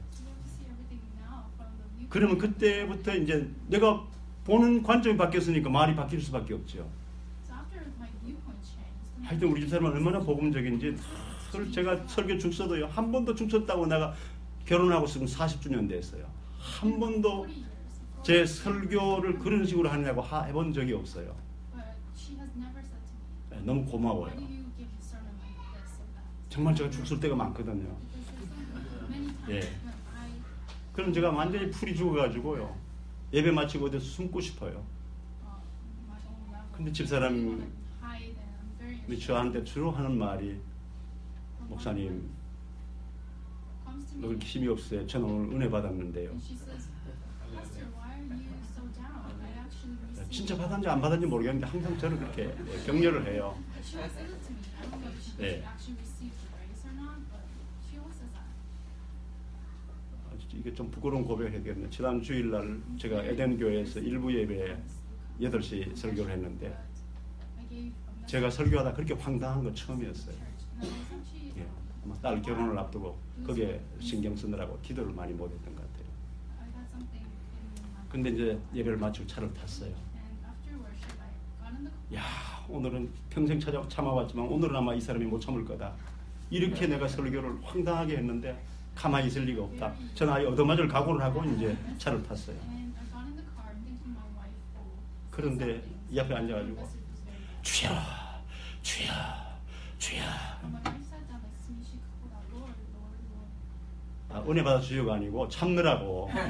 그러면 그때부터 이제 내가 보는 관점이 바뀌었으니까 말이 바뀔 수밖에 없죠. 하여튼 우리 집사람은 얼마나 복음적인지 제가 설교 죽서도요. 한 번도 죽섰다고 내가 결혼하고 지금 40주년 됐어요. 한 번도 제 설교를 그런 식으로 하느냐고 해본 적이 없어요. 너무 고마워요. 정말 제가 죽을 때가 많거든요. 그럼 제가 완전히 풀이 죽어가지고요. 예배 마치고 어디서 숨고 싶어요. 근데 집사람이 저한테 주로 하는 말이 목사님 comes to 너 me 그렇게 힘이 없어요. 저는 오늘 은혜 받았는데요. and she says, Pastor, why are you so down? I actually received. 진짜 받았는지 안 받았는지 모르겠는데 항상 저를 그렇게 격려를 해요. She always says it to me. I don't know if she 네. actually received the grace or not, but she always says that. 이게 좀 부끄러운 고백을 해야 되겠네요. 지난 주일날 제가 에덴 교회에서 일부 예배에 8시 설교를 했는데 I gave a message 제가 설교하다 그렇게 황당한 거 to 처음이었어요. the church, and I was actually 예, 아마 딸 결혼을 앞두고 거기에 신경 쓰느라고 기도를 많이 못했던 것 같아요. I had something in my 근데 이제 예배를 마치고 차를 탔어요. and after worship I got in the car. 야, 오늘은 평생 참아왔지만 오늘은 아마 이 사람이 못 참을 거다. 이렇게 내가 설교를 황당하게 했는데 가만히 있을 리가 없다. 저는 아예 얻어맞을 각오를 하고 이제 차를 탔어요. And I got in the car thinking my wife will say 그런데 something. 이 앞에 The 앉아가지고 message was very bad. 주여, 주여, 주여. And my wife sat down next to me. She called out, Lord, Lord, Lord. 아, 은혜 받아 주여가 아니고 참느라고. She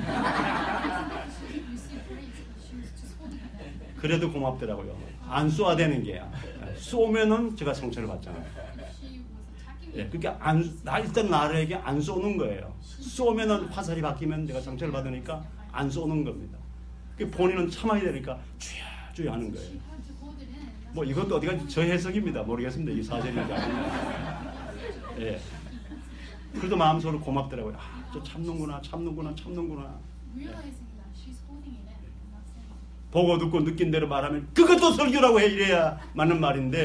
didn't receive grace, but she was just holding it in. 그래도 고맙더라고요. 안 쏘아대는 게 쏘면은 제가 상처를 받잖아요. She was attacking me. 예, 그러니까 나 일단 나에게 안 쏘는 거예요. 쏘면은 화살이 바뀌면 내가 상처를 받으니까 안 쏘는 겁니다. 그 본인은 참아야 되니까 주여 주여 하는 거예요. She had to hold it in. That's 뭐 이것도 어디가 저 해석입니다. 모르겠습니다. 이 사실인지 아닌지. 예. 그래도 마음속으로 고맙더라고요. 아, 저 참는구나, 참는구나, 참는구나. realizing that she's holding it in and not saying it. 보고 듣고 느낀 대로 말하면 그것도 설교라고 해 이래야 맞는 말인데.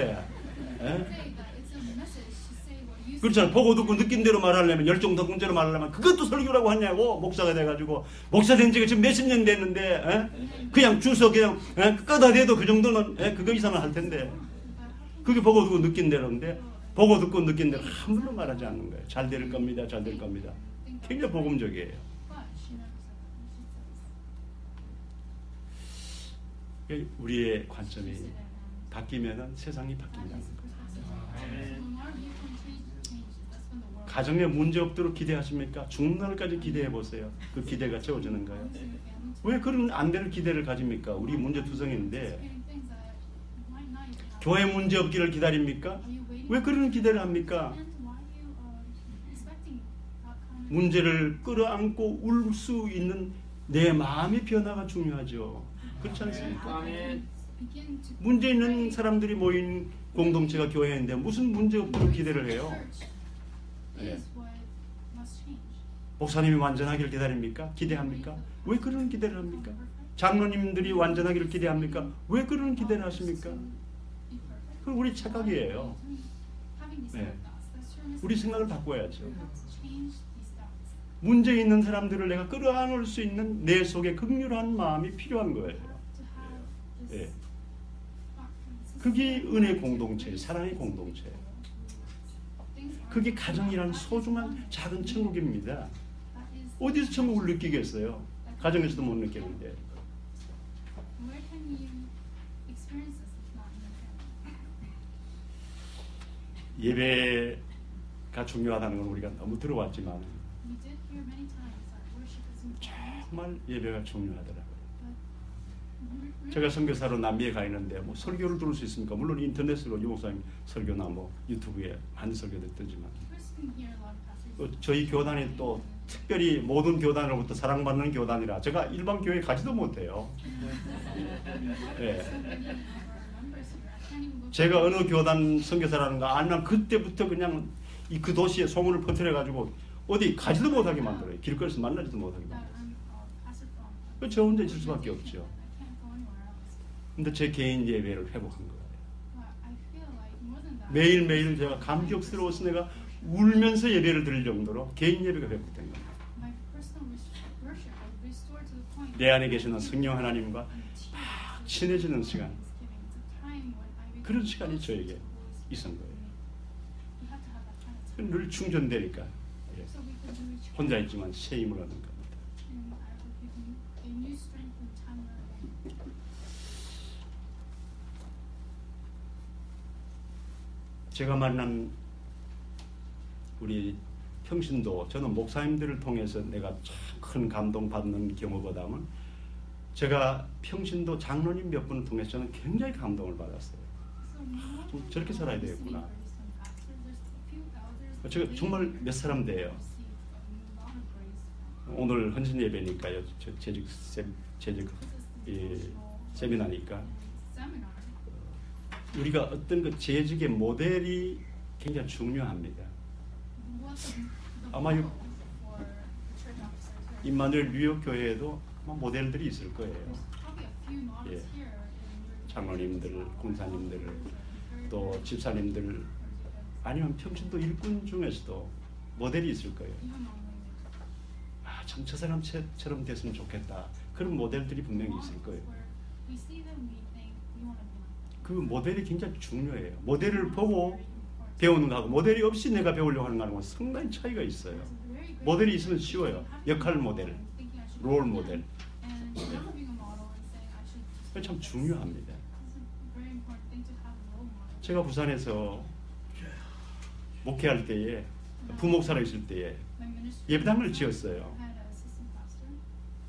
예? Say that it's a message to say what you 그렇잖아요. 보고 듣고 느낀 대로 말하려면 열정적군대로 말하려면 그것도 설교라고 하냐고 목사가 돼가지고 목사 된 지가 지금 몇십 년 됐는데 에? 그냥 주서 그냥 끄다 대도 그 정도는 그거 이상은 할 텐데 그게 보고 듣고 느낀 대로인데 보고 듣고 느낀 대로 함부로 말하지 않는 거예요. 잘 될 겁니다. 잘 될 겁니다. 굉장히 복음적이에요. But she never said that. She says, 우리의 관점이 she said, 바뀌면은 세상이 that 바뀐다는 is 거예요. perspective. When our viewpoint changes, that's when the world 가정에 문제 없도록 기대하십니까? 죽는 날까지 기대해 보세요. 그 기대가 채워지는 거예요. 왜 그런 안 될 기대를 가집니까? 우리 문제 투성인데 교회 문제 없기를 기다립니까? 왜 그런 기대를 합니까? 문제를 끌어안고 울 수 있는 내 마음의 변화가 중요하죠. 그렇지 않습니까? 문제 있는 사람들이 모인 공동체가 교회인데 무슨 문제 없도록 기대를 해요? 네. 목사님이 완전하기를 기다립니까? 기대합니까? 왜 그런 기대를 합니까? 장로님들이 완전하기를 기대합니까? 왜 그런 기대를 하십니까? 그건 우리 착각이에요. 네. 우리 생각을 바꿔야죠. 문제 있는 사람들을 내가 끌어안을 수 있는 내 속에 긍휼한 마음이 필요한 거예요. 네. 그게 은혜 공동체, 사랑의 공동체. 그게 가정이라는 소중한 작은 천국입니다. 어디서 천국을 느끼겠어요? 가정에서도 못 느끼는데. 예배가 중요하다는 건 우리가 너무 들어왔지만 정말 예배가 중요하더라고요. 제가 선교사로 남미에 가 있는데 뭐 설교를 들을 수 있습니까? 물론 인터넷으로 유목사님 설교나 뭐 유튜브에 많은 설교들 뜨지만 저희 교단이 또 특별히 모든 교단으로부터 사랑받는 교단이라 제가 일반 교회 가지도 못해요. 네. 제가 어느 교단 선교사라는가 알면 그때부터 그냥 그 도시에 소문을 퍼뜨려 가지고 어디 가지도 못하게 만들어요. 길거리에서 만나지도 못하게 만들어요. 저 혼자 있을 수밖에 없죠. 근데 제 개인 예배를 회복한 거예요. 매일매일 제가 감격스러워서 내가 울면서 예배를 드릴 정도로 개인 예배가 회복된 거예요. 내 안에 계시는 성령 하나님과 막 친해지는 시간, 그런 시간이 저에게 있은 거예요. 늘 충전되니까 혼자 있지만 새 힘을 얻는 겁니다. 제가 만난 우리 평신도, 저는 목사님들을 통해서 내가 참 큰 감동받는 경우보다는 제가 평신도 장로님 몇 분을 통해서 저는 굉장히 감동을 받았어요. 좀 저렇게 살아야 되겠구나. 제가 정말 몇 사람 돼요. 오늘 헌신 예배니까요. 재직 세미나니까 seminar. 우리가 어떤 그 재직의 모델이 굉장히 중요합니다. What the 아마 model for the church officers here. 임마누엘 뉴욕 교회에도 아마 모델들이 있을 거예요. There's probably a few models 예. here in 장로님들, 공사님들, 또 집사님들 아니면 평신도 일꾼 중에서도 모델이 있을 거예요. 아, 참 저 사람처럼 됐으면 좋겠다. 그런 모델들이 분명히 있을 거예요. We see them, we think we want to be like. 그 모델이 굉장히 중요해요. 모델을 보고 배우는 거하고 모델이 없이 내가 배우려고 하는 거하고 상당히 차이가 있어요. 모델이 있으면 쉬워요. 역할 모델, 롤 모델. 그게 참 중요합니다. 제가 부산에서 목회할 때에 부목사로 있을 때에 예배당을 지었어요.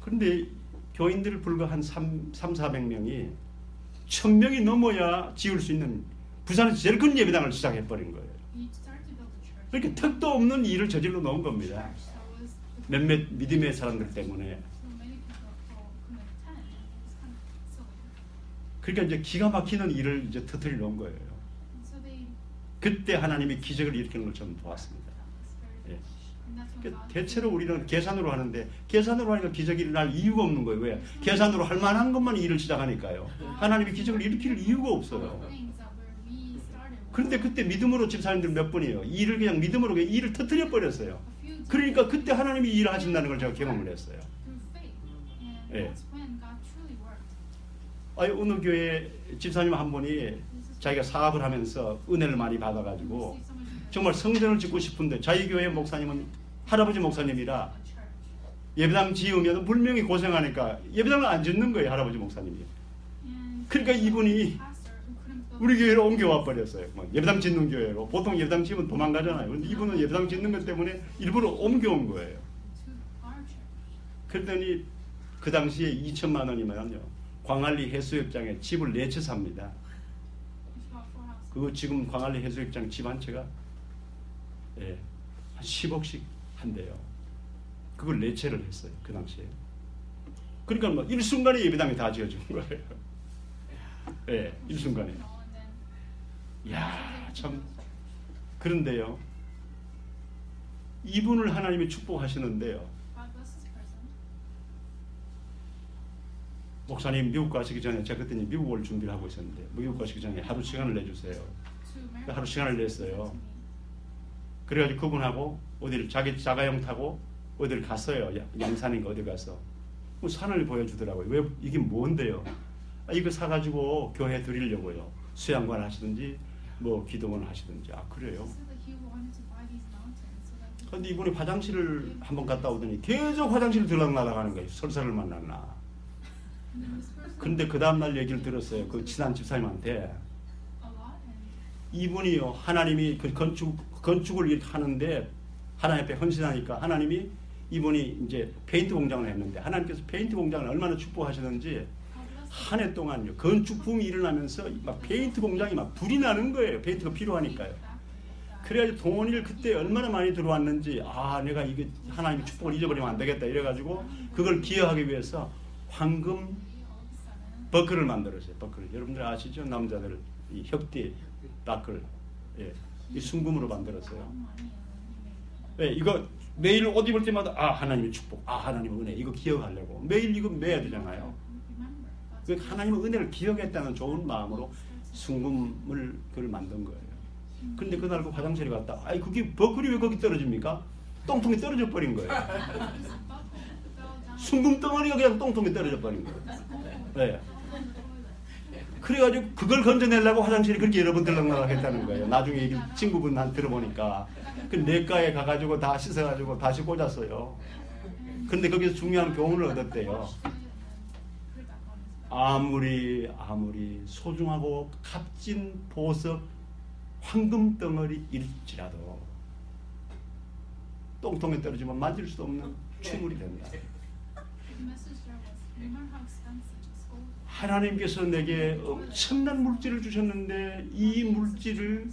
그런데 교인들 불과 한 400명이 1000명이 넘어야 지을 수 있는 부산에서 제일 큰 예배당을 시작해버린 거예요. 그렇게 턱도 없는 일을 저질러 놓은 겁니다. 몇몇 믿음의 사람들 때문에. 그러니까 이제 기가 막히는 일을 이제 터뜨려 놓은 거예요. 그때 하나님이 기적을 일으키는 걸 저는 보았습니다. 예. 그러니까 대체로 우리는 계산으로 하는데 계산으로 하니까 기적이 일어날 이유가 없는 거예요. 왜? 계산으로 할 만한 것만 일을 시작하니까요. 하나님이 기적을 일으킬 이유가 없어요. 그런데 그때 믿음으로 집사님들 몇 분이에요. 일을 그냥 믿음으로 그냥 일을 터뜨려 버렸어요. 그러니까 그때 하나님이 일을 하신다는 걸 제가 경험을 했어요. 예. 어느 교회 집사님 한 분이 자기가 사업을 하면서 은혜를 많이 받아가지고 정말 성전을 짓고 싶은데 자기 교회 목사님은 할아버지 목사님이라 예배당 지으면 물명이 고생하니까 예배당을 안 짓는 거예요. 할아버지 목사님이. 그러니까 이분이 우리 교회로 옮겨와 버렸어요. 예배당 짓는 교회로. 보통 예배당 지으면 도망가잖아요. 근데 이분은 예배당 짓는 것 때문에 일부러 옮겨온 거예요. 그랬더니 그 당시에 2천만 원이면요. 광안리 해수욕장에 집을 4채 삽니다. 그거 지금 광안리 해수욕장 집 한 채가 한 10억씩 한대요. 그걸 4채를 했어요. 그 당시에. 그러니까 뭐 일순간에 예배당이 다 지어진 거예요. 예, 일순간에. 이야, 참. 그런데요. 이분을 하나님이 축복하시는데요. 목사님 미국 가시기 전에 제가 그때 미국 올 준비를 하고 있었는데 미국 가시기 전에 하루 시간을 내주세요. 하루 시간을 냈어요. 그래가지고 그분하고 어디를 자기 자가용 타고 어디를 갔어요. 양산인가 어디 가서 산을 보여주더라고요. 왜 이게 뭔데요? 이거 사가지고 교회 드리려고요. 수양관 하시든지 뭐 기도원 하시든지. 아 그래요? 근데 이분이 화장실을 한번 갔다 오더니 계속 화장실 들락날락하는 거예요. 설사를 만났나. 근데 그 다음날 얘기를 들었어요. 그 친한 집사님한테. 이분이요. 하나님이 그 건축을 하는데 하나님 앞에 헌신하니까 하나님이 이분이 이제 페인트 공장을 했는데 하나님께서 페인트 공장을 얼마나 축복하시는지 한 해 동안요. 건축 붐이 일어나면서 막 페인트 공장이 막 불이 나는 거예요. 페인트가 필요하니까요. 그래가지고 돈을 그때 얼마나 많이 들어왔는지 내가 이게 하나님의 축복을 잊어버리면 안 되겠다 이래가지고 그걸 기여하기 위해서 황금 버클을 만들었어요. 버클. 여러분들 아시죠? 남자들 이 혁띠 버클. 예. 이 순금으로 만들었어요. 예, 이거 매일 옷 입을 때마다 하나님의 축복, 하나님의 은혜 이거 기억하려고 매일 이거 매야 되잖아요. 하나님의 은혜를 기억했다는 좋은 마음으로 순금을 그걸 만든 거예요. 근데 그날 그 화장실에 갔다. 그게 버클이 왜 거기 떨어집니까? 똥통에 떨어져 버린 거예요. 순금 덩어리가 그냥 똥통에 떨어져 버린 거예요. 네. 그래가지고 그걸 건져내려고 화장실에 그렇게 여러 번 들락날락 했다는 거예요. 나중에 친구분한테 들어보니까 그 내과에 가가지고 다 씻어가지고 다시 꽂았어요. 근데 거기서 중요한 교훈을 얻었대요. 아무리 소중하고 값진 보석 황금 덩어리일지라도 똥통에 떨어지면 만질 수 없는 추물이 된다. 하나님께서 내게 엄청난 물질을 주셨는데 이 물질을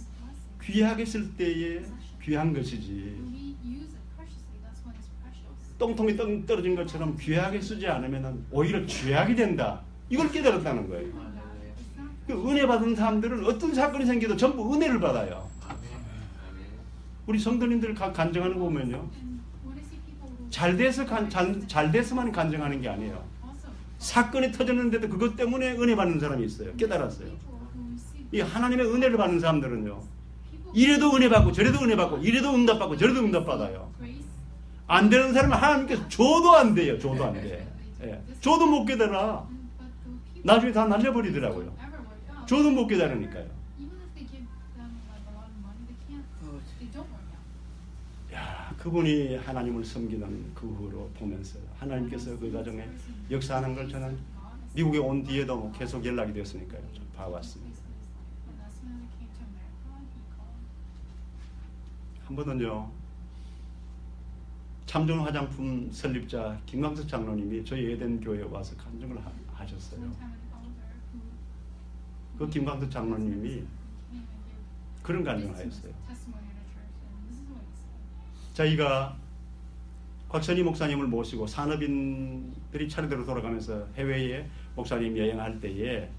귀하게 쓸 때에 귀한 것이지 똥통이 떡 떨어진 것처럼 귀하게 쓰지 않으면 오히려 죄악이 된다. 이걸 깨달았다는 거예요. 그 은혜 받은 사람들은 어떤 사건이 생겨도 전부 은혜를 받아요. 우리 성도님들 간증하는 거 보면요. And what is it people who 잘 돼서만 간증하는 게 아니에요. also 사건이 터졌는데도 그것 때문에 은혜 받는 사람이 있어요. 깨달았어요. people who receive 이 하나님의 은혜를 받는 사람들은요. people 이래도 은혜 받고 저래도 은혜 받고 이래도 응답 받고 저래도 응답 받아요. grace 안 되는 사람은 하나님께서 줘도 안 돼요. 줘도 안 돼. 예. 줘도 못 깨달아. but the people 나중에 다 날려버리더라고요. ever work out. 줘도 못 깨달으니까요. Even if they give them like a lot of money, they don't work out. 야, 그분이 하나님을 섬기는 그 후로 보면서 하나님께서 그 가정에 역사하는 걸 저는 미국에 온 뒤에도 계속 연락이 되었으니까요. 좀 봐왔습니다. And as soon as I came to America, he called. 한 번은요. 참전 화장품 설립자 김광석 장로님이 저희 에덴 교회에 와서 간증을 하셨어요. One time an elder who 그 김광석 장로님이 came and gave 그런 간증을 하셨어요. testimony at a church, and this is what he said. 저희가 곽선희 목사님을 모시고 산업인들이 차례대로 돌아가면서 해외에 목사님 여행할 때에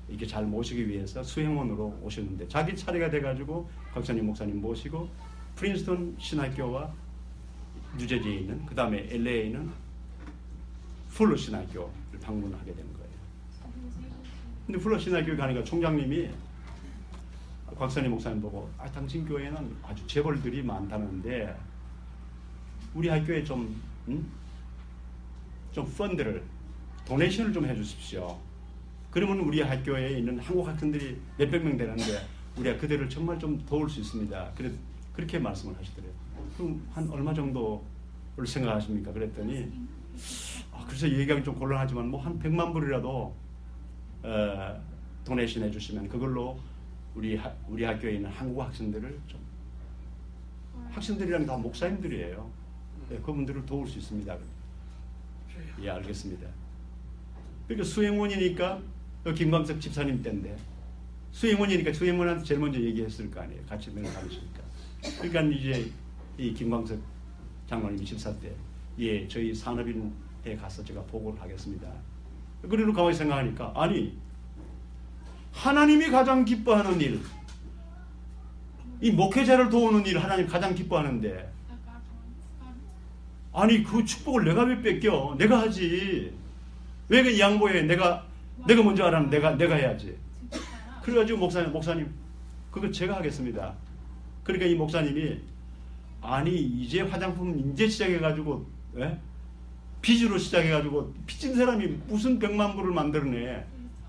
이렇게 잘 모시기 위해서 수행원으로 오셨는데 자기 차례가 돼가지고 곽선희 목사님 모시고 프린스턴 신학교와 뉴저지에 있는 그 다음에 LA에 있는 풀러 신학교를 방문하게 된 거예요. So he was able to. 근데 풀러 신학교에 가니까 총장님이 곽선희 목사님 보고 당신 교회는 아주 재벌들이 많다는데 우리 학교에 좀 펀드를 도네이션을 좀 해주십시오. 그러면 우리 학교에 있는 한국 학생들이 몇백 명 되는데 우리가 그들을 정말 좀 도울 수 있습니다. 그렇게 말씀을 하시더래요. 그럼 한 얼마 정도를 생각하십니까? 그랬더니 그래서 얘기하기 좀 곤란하지만 뭐 한 100만 불이라도 도네이션 해주시면 그걸로 우리 학교에 있는 한국 학생들을 좀 학생들이랑 다 목사님들이에요. 네, 그분들을 도울 수 있습니다. 예, 알겠습니다. 그러니까 수행원이니까 김광석 집사님 때인데 수행원이니까 수행원한테 제일 먼저 얘기했을 거 아니에요. 같이 다니시니까. 그러니까 이제 이 김광석 장로님이 집사 때 예, 저희 산업인에 가서 제가 보고를 하겠습니다. 그리고 가만히 생각하니까 아니 하나님이 가장 기뻐하는 일, 이 목회자를 도우는 일 하나님 가장 기뻐하는데 That God wants. God 아니 그 축복을 내가 왜 뺏겨? 내가 하지. 왜 그 양보해? 내가 먼저 하라면 내가 해야지. to get that up. 그래가지고 목사님 그거 제가 하겠습니다. 그러니까 이 목사님이 아니 이제 화장품 이제 시작해가지고 빚으로 시작해가지고 빚진 사람이 무슨 100만 불을 만들어내.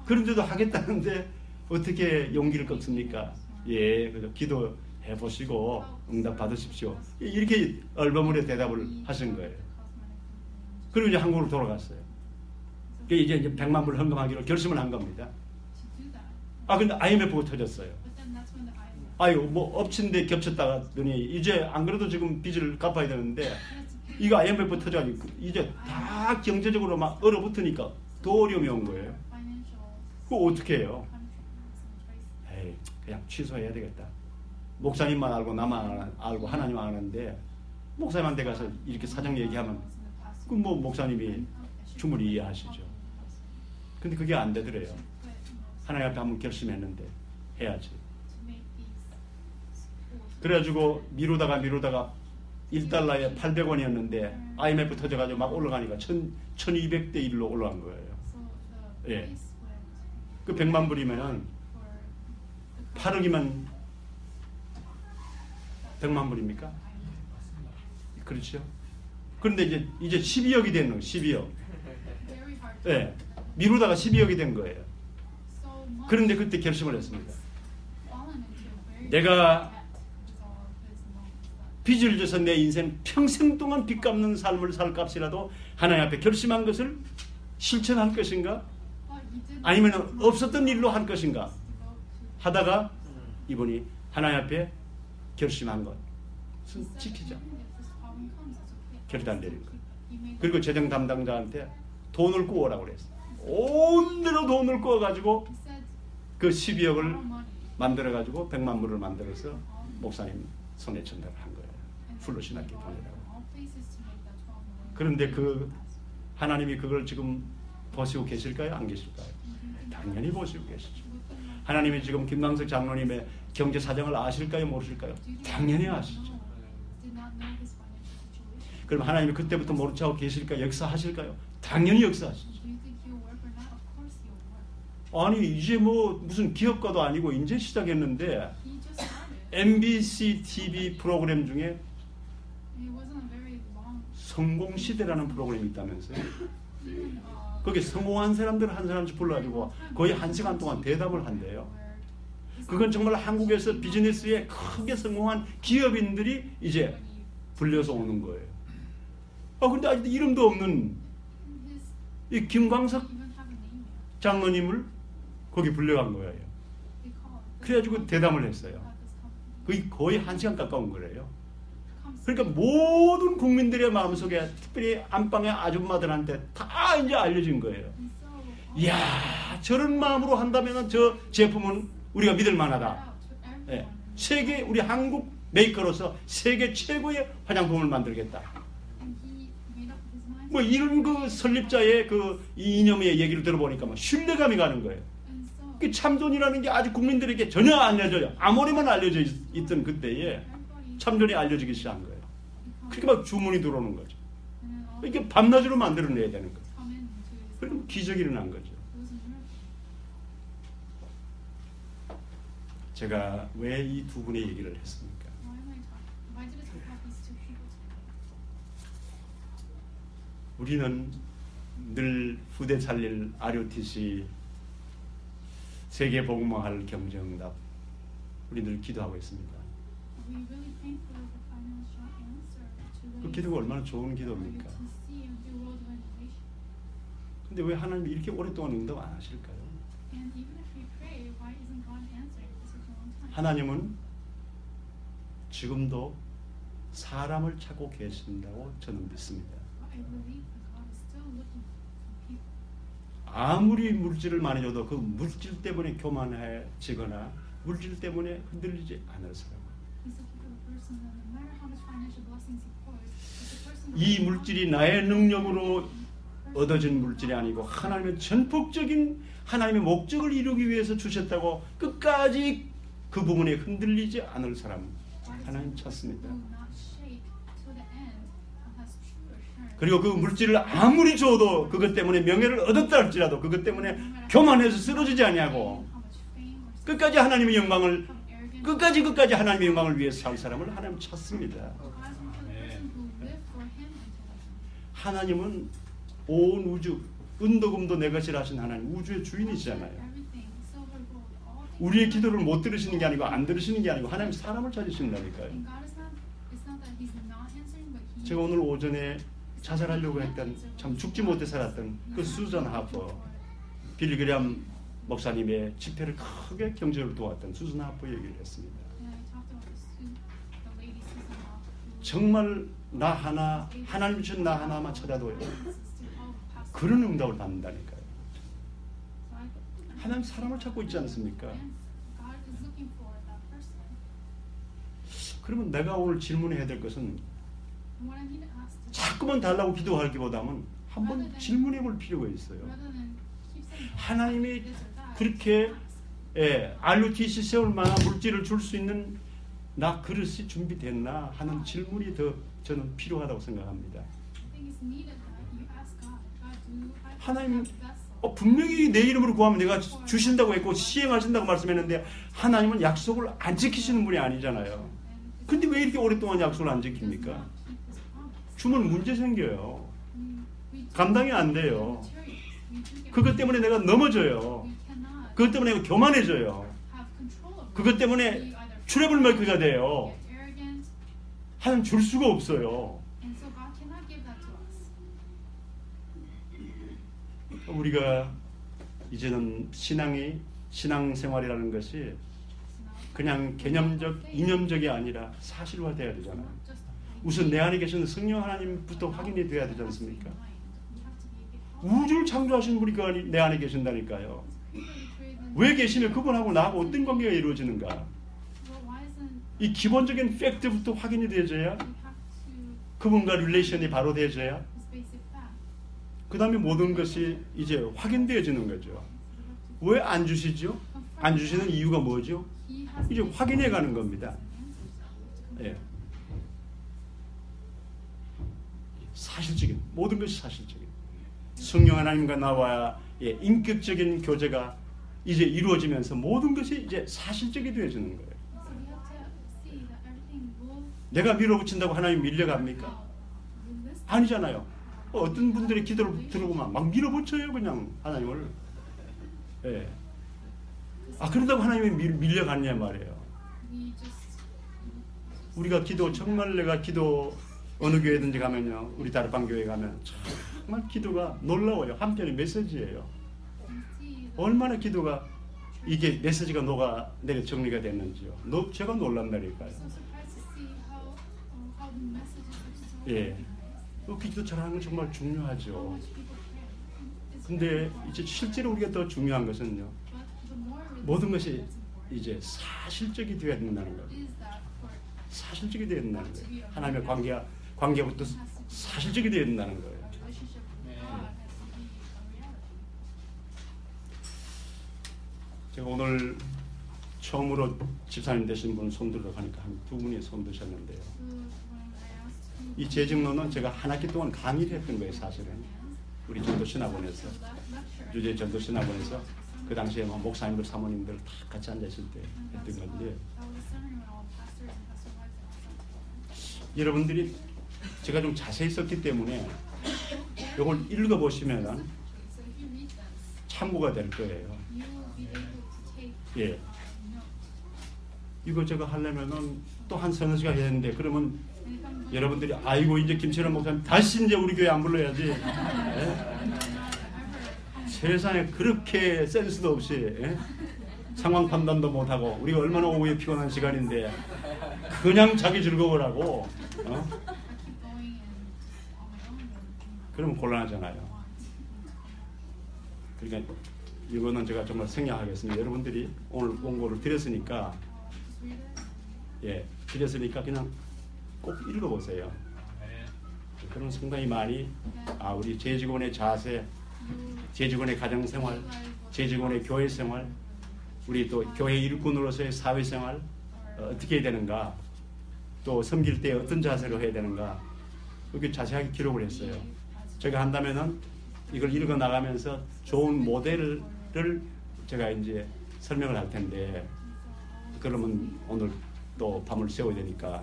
그런데도 하겠다는데 어떻게 용기를 꺾습니까? 예, 그래서 기도해 보시고 응답 받으십시오. 이렇게 얼버무려 대답을 하신 거예요. 그리고 이제 한국으로 돌아갔어요. 이제 100만 불을 헌금하기로 결심을 한 겁니다. To do that. 근데 IMF가 터졌어요. But then that's when the IMF. 아유, 뭐 엎친 데 겹쳤다더니 이제 안 그래도 지금 빚을 갚아야 되는데 이거 IMF 터져가지고 이제 다 경제적으로 막 얼어붙으니까 더 어려움이 온 거예요. Financial 그거 어떻게 해요? countries. 에이, 그냥 취소해야 되겠다. 목사님만 알고 나만 알고 하나님 아는데 목사님한테 가서 이렇게 사정 얘기하면 그 뭐 목사님이 충분히 이해하시죠. 근데 그게 안 되더래요. 하나님 앞에 한번 결심했는데 해야지. 그래가지고 미루다가 1달러에 800원이었는데 IMF 터져가지고 막 올라가니까 1200대 1로 올라간 거예요. 예. 그 100만 불이면은 8억이면 100만 불입니까? 그렇죠. 그런데 이제 12억이 되는 거예요. 12억. 예. 미루다가 12억이 된 거예요. 그런데 그때 결심을 했습니다. 내가 빚을 져서 내 인생 평생 동안 빚 갚는 삶을 살 값이라도 하나님 앞에 결심한 것을 실천할 것인가? 아니면 없었던 일로 할 것인가? 하다가 이분이 하나님 앞에 결심한 것 지키자. 결단 내린 거예요. 그리고 재정 담당자한테 돈을 구워라고 그랬어요. 온 대로 돈을 구워가지고 그 12억을 만들어가지고 100만 불을 만들어서 목사님 손에 전달을 한 거예요. 풀로 신학교 보내라고. 그런데 그 하나님이 그걸 지금 보시고 계실까요? 안 계실까요? 당연히 보시고 계시죠. 하나님이 지금 김광석 장로님의 경제 사정을 아실까요? 모르실까요? 당연히 아시죠. 그럼 하나님이 그때부터 모른 척하고 계실까요? 역사하실까요? 당연히 역사하시죠. 아니 이제 뭐 무슨 기업가도 아니고 이제 시작했는데 MBC TV 프로그램 중에 성공시대라는 프로그램이 있다면서요. 거기 성공한 사람들 한 사람씩 불러가지고 거의 1시간 동안 대답을 한대요. 그건 정말 한국에서 비즈니스에 크게 성공한 기업인들이 이제 불려서 오는 거예요. 근데 아직 이름도 없는 이 김광석 장로님을 거기 불려간 거예요. 그래가지고 대담을 했어요. 거의 1시간 가까운 거래요. 그러니까 모든 국민들의 마음속에 특별히 안방의 아줌마들한테 다 이제 알려진 거예요. 이야, 저런 마음으로 한다면 저 제품은 우리가 믿을 만하다. 네. 세계 우리 한국 메이커로서 세계 최고의 화장품을 만들겠다. 뭐 이런 그 설립자의 그 이념의 얘기를 들어보니까 막 신뢰감이 가는 거예요. 그 참존이라는 게 아직 국민들에게 전혀 안 알려져요. 아무리만 알려져 있던 그때에 참존이 알려지기 시작한 거예요. 그러니까 막 주문이 들어오는 거죠. 이렇게 밤낮으로 만들어내야 되는 거예요. 그럼 기적이 일어난 거죠. 제가 왜 이 두 분의 얘기를 했습니까? 우리는 늘 후대 살릴 ROTC 세계 복음화할 경제응답 우리 늘 기도하고 있습니다. 그 기도가 얼마나 좋은 기도입니까? 근데 왜 하나님이 이렇게 오랫동안 응답 안 하실까요? 하나님은 지금도 사람을 찾고 계신다고 저는 믿습니다. 아무리 물질을 많이 줘도 그 물질 때문에 교만해지거나 물질 때문에 흔들리지 않을 사람. 이 물질이 나의 능력으로 얻어진 물질이 아니고 하나님의 전폭적인 하나님의 목적을 이루기 위해서 주셨다고 끝까지 그 부분에 흔들리지 않을 사람 하나님 찾습니다. 그리고 그 물질을 아무리 줘도 그것 때문에 명예를 얻었다 할지라도 그것 때문에 교만해서 쓰러지지 아니하고 끝까지 하나님의 영광을 끝까지 하나님의 영광을 위해 살 사람을 하나님 찾습니다. 하나님은 온 우주 은도금도 내 것이라 하신 하나님 우주의 주인이시잖아요. 우리의 기도를 못 들으시는 게 아니고 안 들으시는 게 아니고 하나님 사람을 찾으신다니까요. 제가 오늘 오전에 자살하려고 했던 참 죽지 못해 살았던 그 수잔 하퍼 빌리그램 목사님의 집회를 크게 경제를 도왔던 수잔 하퍼 얘기를 했습니다. 정말 나 하나 하나님 주신 나 하나만 찾아도요 그런 응답을 받는다니까요. 하나님 사람을 찾고 있지 않습니까? 그러면 내가 오늘 질문해야 될 것은 자꾸만 달라고 기도하기보다는 한번 질문해 볼 필요가 있어요. 하나님이 그렇게 ROTC 세울 만한 물질을 줄 수 있는 나 그릇이 준비됐나 하는 질문이 더 저는 필요하다고 생각합니다. 하나님 분명히 내 이름으로 구하면 내가 주신다고 했고 시행하신다고 말씀했는데 하나님은 약속을 안 지키시는 분이 아니잖아요. 근데 왜 이렇게 오랫동안 약속을 안 지킵니까? 주면 문제 생겨요. 감당이 안 돼요. 그것 때문에 내가 넘어져요. 그것 때문에 내가 교만해져요. 그것 때문에 트러블 메이커가 돼요. 하나님 줄 수가 없어요. 우리가 이제는 신앙생활이라는 것이 그냥 개념적, 이념적이 아니라 사실화돼야 되잖아요. 우선 내 안에 계신 성령 하나님부터 확인이 돼야 되지 않습니까? 우주를 창조하신 분이 내 안에 계신다니까요. 왜 계시면 그분하고 나하고 어떤 관계가 이루어지는가? 이 기본적인 팩트부터 확인이 되어져야 그분과 릴레이션이 바로 되어져야 그 다음에 모든 것이 이제 확인되어지는 거죠. 왜 안 주시죠? 안 주시는 이유가 뭐죠? 이제 확인해 가는 겁니다. 예. 사실적인, 모든 것이 사실적인. 성령 하나님과 나와 인격적인 교제가 이제 이루어지면서 모든 것이 이제 사실적이 되어지는 거예요. So we have to see that everything will 내가 밀어붙인다고 하나님 밀려갑니까? 아니잖아요. 어떤 분들이 기도를 들어보면 막 밀어붙여요, 그냥 하나님을. 예. 아, 그런다고 하나님이 밀려갔냐 말이에요. we just 우리가 기도, 정말 내가 기도 어느 교회든지 가면요, 우리 다락방 교회 가면 정말 기도가 놀라워요. 한편의 메시지예요. see that 얼마나 기도가 이게 메시지가 녹아내려 정리가 됐는지요. 제가 놀란다니까요. so surprised to see how the messages are so 예. 그 기도 잘하는 건 정말 중요하죠. much people pray. It's 근데 이제 실제로 우리가 더 중요한 것은요, but the more we 모든 것이 이제 사실적이 되어야 된다는 거예요. is that for 사실적이 되어야 된다는 거예요. 하나님의 관계부터 사실적이 되어야 된다는 거예요. relationship with God has to be a reality. 제가 오늘 처음으로 집사님 되신 분 손들어 가니까 한 두 분이 손 드셨는데요. So when I asked who 이 재직론은 제가 한 학기 동안 강의를 했던 거예요, 사실은. 우리 전도신학원에서, that lecture, 주제 전도신학원에서 그 당시에 뭐 목사님들, 사모님들 다 같이 앉아 있을 때 했던 건데, that was centering around pastors and pastor wives and 여러분들이 제가 좀 자세히 썼기 때문에 이걸 읽어보시면 so if you read them, 참고가 될 거예요. you will be able to take 예. notes. 이거 제가 하려면은 또 한 서너 시간 해야 되는데, 그러면 And if I'm 여러분들이 아이고 이제 김철원 목사님 다시 이제 우리 교회 안 불러야지. 예? 세상에 그렇게 센스도 없이, 예? 상황 판단도 못하고, 우리가 얼마나 오후에 피곤한 시간인데 그냥 자기 즐거워라고, 어? going and just on my own, 그러면 곤란하잖아요. 그러니까 이거는 제가 정말 생략하겠습니다. 여러분들이 오늘 원고를 드렸으니까, just read it. 예, 드렸으니까 그냥 꼭 읽어보세요. 그런 상당히 많이, 아, 우리 재직원의 자세, 재직원의 가정생활, 재직원의 교회생활, 우리 또 교회 일꾼으로서의 사회생활, 어떻게 해야 되는가, 또 섬길 때 어떤 자세로 해야 되는가, 이렇게 자세하게 기록을 했어요. 제가 한다면은 이걸 읽어 나가면서 좋은 모델을 제가 이제 설명을 할 텐데, 그러면 오늘 또 밤을 새워야 되니까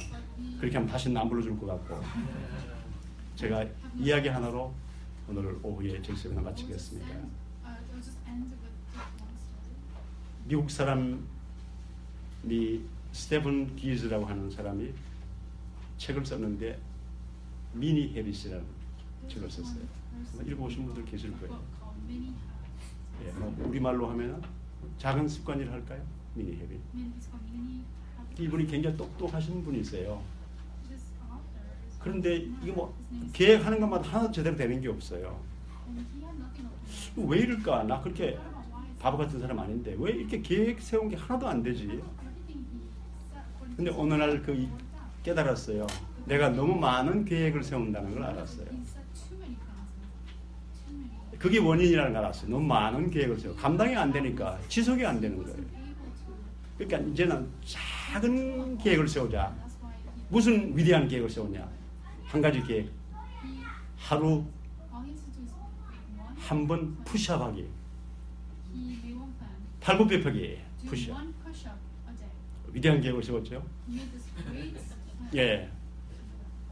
그렇게 하면 다시는 안 불러줄 것 같고, 제가 이야기 하나로 오늘 오후에 제 세미나 마치겠습니다. It was just ended with one story. 미국 사람이 스테븐 기즈라고 하는 사람이 책을 썼는데 미니 헤빗이라는 책을 썼어요. 아마 읽어보신 분들 계실 거예요. Book called Mini Habits. 예, 뭐 우리말로 하면 작은 습관이라 할까요? 미니 헤빗. It's called Mini Habits. 이분이 굉장히 똑똑하신 분이세요. This author is 그런데 이게 뭐 계획하는 것마다 하나도 제대로 되는 게 없어요. and he had nothing of it. 왜 이럴까? 나 그렇게 I don't know why. 바보 같은 사람 아닌데 왜 이렇게 계획 세운 게 하나도 안 되지? Everything he set according 근데 to 어느 날 그 worked out. 깨달았어요. 내가 너무 많은 계획을 세운다는 걸 알았어요. He set too many plans and too many. 그게 원인이라는 걸 알았어요. 너무 많은 계획을 세워. 감당이 안 되니까 지속이 안 되는 거예요. Able to. 그러니까 이제는 작은 계획을 세우자. That's why he 무슨 위대한 계획을 세우냐? 한 가지 계획. 하루 all he has to do is make one. 한 번 푸시업하기. He made one plan. 팔굽혀 펴기. Do 푸시업. one push-up a day. 위대한 계획을 세웠죠. He made this great plan. 예.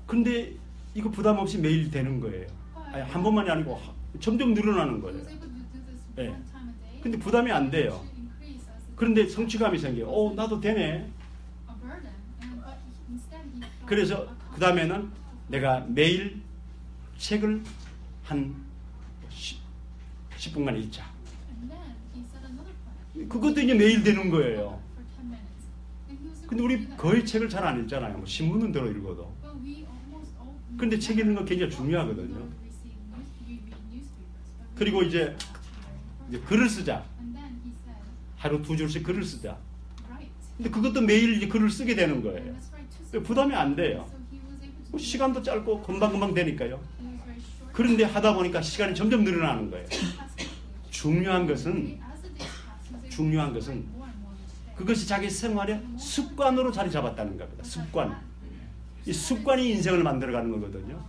근데 이거 부담 없이 매일 되는 거예요. 아니, 한 번만이 아니고 점점 늘어나는 He 거예요. was able to do this 예. one time a day. 근데 부담이 안 돼요. It increased as the 그런데 성취감이 생겨요. 나도 되네. a burden, and but instead he felt 그래서 accomplished. 그 다음에는 내가 매일 책을 한 10분간 읽자. And then he set another plan 그것도 이제 매일 되는 거예요. for 10 minutes. And he was able 근데 to 우리 do that. 거의 책을 잘 안 읽잖아요. 뭐 신문은 들어 읽어도. But we almost all 근데 책 읽는 거 굉장히 we 중요하거든요. don't receive we read newspapers. But we 그리고 read 이제 newspapers. 글을 쓰자. And then he said, 하루 2줄씩 글을 쓰자. write. 근데 그것도 매일 이제 글을 쓰게 되는 And 거예요. let's write two 부담이 안 돼요. So he was able to 뭐 do 시간도 짧고 금방금방 되니까요. it. It was very short 그런데 하다 보니까 시간이 점점 늘어나는 거예요. 중요한 것은 그것이 자기 생활의 습관으로 자리 잡았다는 겁니다. 습관. 이 습관이 인생을 만들어가는 거거든요.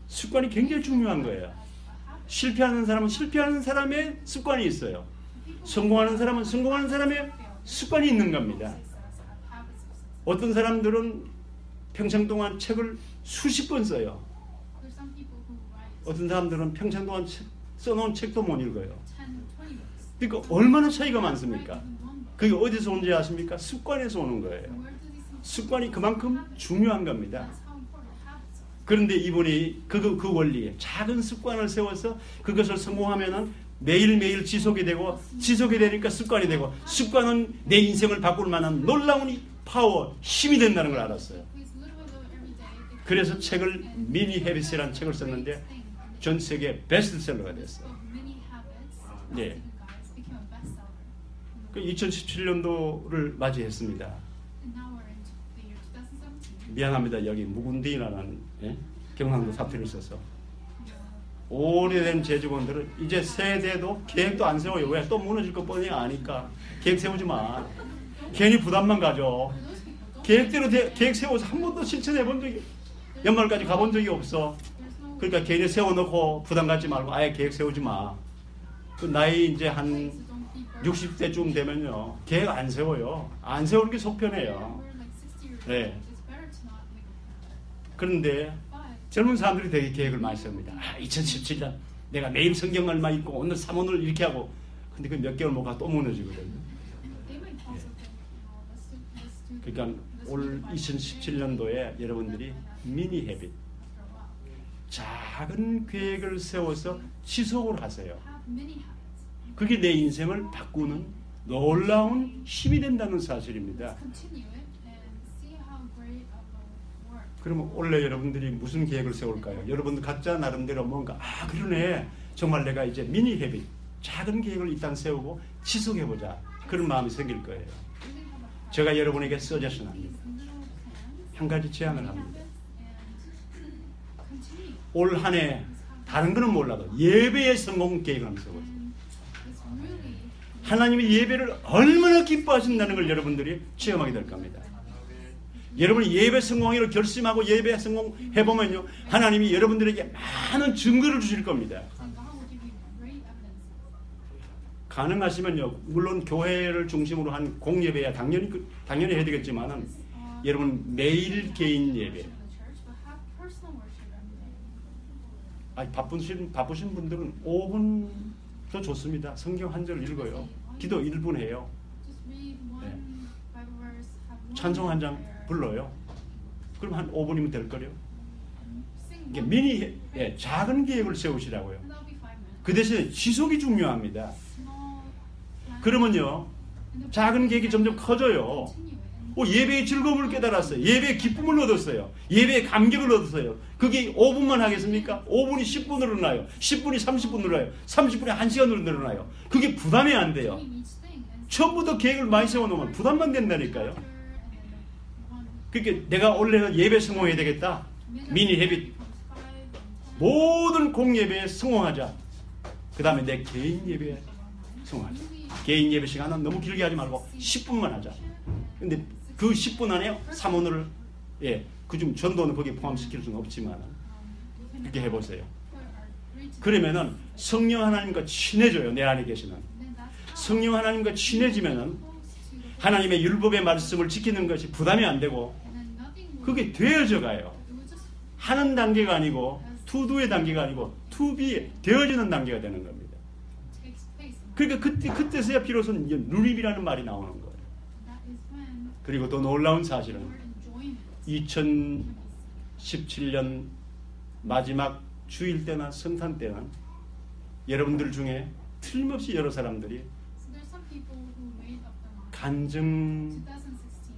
습관이 굉장히 중요한 거예요. 실패하는 사람은 실패하는 사람의 습관이 있어요. 성공하는 사람은 성공하는 사람의 습관이 있는 겁니다. 어떤 사람들은 평생 동안 책을 수십 권 써요. 어떤 사람들은 평생 동안 써놓은 책도 못 읽어요. 그러니까 얼마나 차이가 많습니까? 그게 어디서 온지 아십니까? 습관에서 오는 거예요. 습관이 그만큼 중요한 겁니다. 그런데 이분이 그 원리, 작은 습관을 세워서 그것을 성공하면은 매일매일 지속이 되고, 지속이 되니까 습관이 되고, 습관은 내 인생을 바꿀 만한 놀라운 파워, 힘이 된다는 걸 알았어요. 그래서 책을 미니 헤빗이라는 책을 썼는데 전 세계 베스트셀러가 됐어요. 네. 그 2017년도를 맞이했습니다. 미안합니다. 여기 묵은디라는 경상도 사투리를 써서. 오래된 재직원들은 이제 세대도 계획도 안 세워요. 왜? 또 무너질 것 뻔히 아니까. 계획 세우지 마. 괜히 부담만 가져. 계획대로 계획 세워서 한 번도 실천해 본 적이, 연말까지 가본 적이 없어. 그러니까 괜히 세워놓고 부담 갖지 말고 아예 계획 세우지 마. 그 나이 이제 한 60대쯤 되면요, 계획 안 세워요. 안 세우는 게 속편해요. 네. 그런데 젊은 사람들이 되게 계획을 많이 세웁니다. 2017년 내가 매일 성경 얼마 읽고 오늘 사모를 이렇게 하고, 근데 그 몇 개월 못 가서 또 무너지거든요. 네. 그러니까 올 2017년도에 여러분들이 미니 헤빗, 작은 계획을 세워서 지속을 하세요. 그게 내 인생을 바꾸는 놀라운 힘이 된다는 사실입니다. 그러면 원래 여러분들이 무슨 계획을 세울까요? 여러분들 각자 나름대로 뭔가, 그러네, 정말 내가 이제 미니 헤빗, 작은 계획을 일단 세우고 지속해보자, 그런 마음이 생길 거예요. 제가 여러분에게 서제션 합니다. 한 가지 제안을 합니다. 올 한 해 다른 거는 몰라도 예배의 성공 계획을 한번 세워보세요. 하나님이 예배를 얼마나 기뻐하신다는 걸 여러분들이 체험하게 될 겁니다. 여러분이 예배 성공하기로 결심하고 예배 성공해보면요, 하나님이 여러분들에게 많은 증거를 주실 겁니다. 가능하시면요, 물론 교회를 중심으로 한 공예배야 당연히 해야 되겠지만은, 여러분 매일 개인 예배, 바쁘신 분들은 5분도 좋습니다. 성경 한 절 읽어요. 기도 1분 해요. 네. 찬송 한 장 불러요. 그럼 한 5분이면 될 거래요. 이게 미니, 작은 계획을 세우시라고요. 그 대신에 지속이 중요합니다. 그러면요, 작은 계획이 점점 커져요. 예배의 즐거움을 깨달았어요. 예배의 기쁨을 얻었어요. 예배의 감격을 얻었어요. 그게 5분만 하겠습니까? 5분이 10분으로 늘어나요. 10분이 30분으로 늘어나요. 30분이 1시간으로 늘어나요. 그게 부담이 안 돼요. 처음부터 계획을 많이 세워놓으면 부담만 된다니까요. 그러니까 내가 원래 예배 성공해야 되겠다. 미니 헤빗. 모든 공예배에 성공하자. 그 다음에 내 개인 예배에 성공하자. 개인 예배 시간은 너무 길게 하지 말고 10분만 하자. 근데 그 10분 안에 사모를, 그중 전도는 거기에 포함시킬 수는 없지만 그렇게 해보세요. 그러면은 성령 하나님과 친해져요. 내 안에 계시는 성령 하나님과 친해지면은 하나님의 율법의 말씀을 지키는 것이 부담이 안 되고 그게 되어져 가요. 하는 단계가 아니고 투두의 단계가 아니고 투비 되어지는 단계가 되는 겁니다. 그러니까 그때서야 비로소 누림이라는 말이 나오는 거예요. 그리고 또 놀라운 사실은 2017년 마지막 주일 때나 성탄 때는 여러분들 중에 틀림없이 여러 사람들이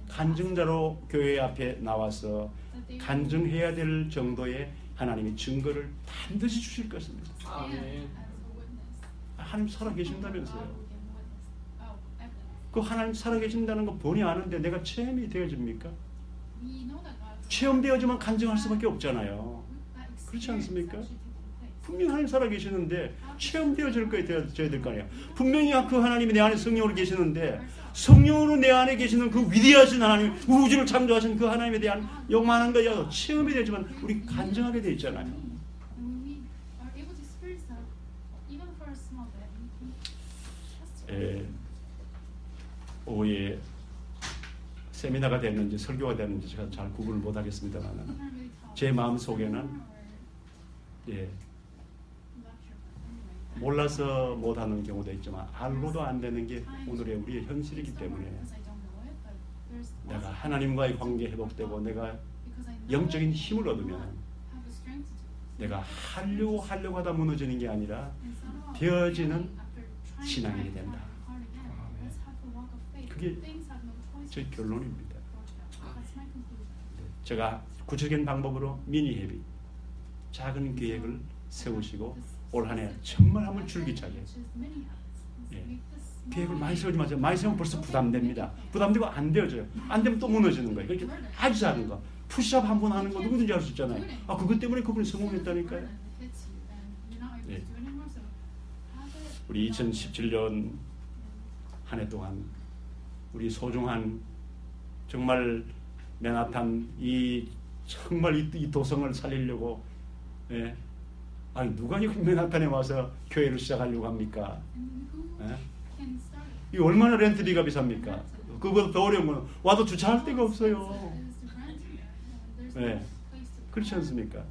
간증자로 교회 앞에 나와서 간증해야 될 정도의 하나님의 증거를 반드시 주실 것입니다. 하나님 살아계신다면서요. 그 하나님 살아계신다는 거 본의 아는데 내가 체험이 되어집니까? 체험되어지면 간증할 수밖에 없잖아요. 그렇지 않습니까? 분명히 하나님 살아계시는데 체험되어질 거에 되어져야 될 거 아니에요. 분명히 그 하나님이 내 안에 성령으로 계시는데 성령으로 내 안에 계시는 그 위대하신 하나님, 우주를 창조하신 그 하나님에 대한 영만한 거야 체험이 되지만 우리 간증하게 돼 있잖아요. And when we are able to experience that, even for a small bit, we can testify. 오후에 세미나가 됐는지 설교가 됐는지 제가 잘 구분을 못 하겠습니다만 We can't really tell. 제 마음 속에는 Or 예, lecture, but anyway. 몰라서 못하는 경우도 있지만 알고도 안 되는 게 오늘의 우리의 현실이기 때문에 Because I don't know it, but there's 내가 also 하나님과의 관계 회복되고 내가 because I know 영적인 it, 힘을 I 얻으면 have the strength to do it. 내가 하려고 하다 무너지는 게 아니라 And it's not about 되어지는 after trying 신앙이 hard 된다. again. Let's have the walk of faith. 그게 Things have no choice 제 but to 결론입니다. approach that. That's my conclusion. 제가 구체적인 방법으로 미니 회비 작은 계획을 세우시고 올 한 해 정말 한번 줄기차게 예, 계획을 많이 세우지 마세요. 많이 세우면 벌써 부담됩니다. 부담되고 안 되어져요. 안 되면 또 무너지는 거예요. 그렇게 아주 작은 거 푸시업 한 번 하는 거 누구든지 할 수 있잖아요. 아 그것 때문에 그분이 성공했다니까요. 예. 우리 2017년 한 해 동안 우리 소중한 정말 맨하탄 이 정말 이 도성을 살리려고 예. 아니 누가 이 맨하탄에 와서 교회를 시작하려고 합니까? 예? 이 얼마나 렌트비가 비쌉니까? 그거보다 더 어려운 건 와도 주차할 데가 없어요. 네. 그렇지 않습니까?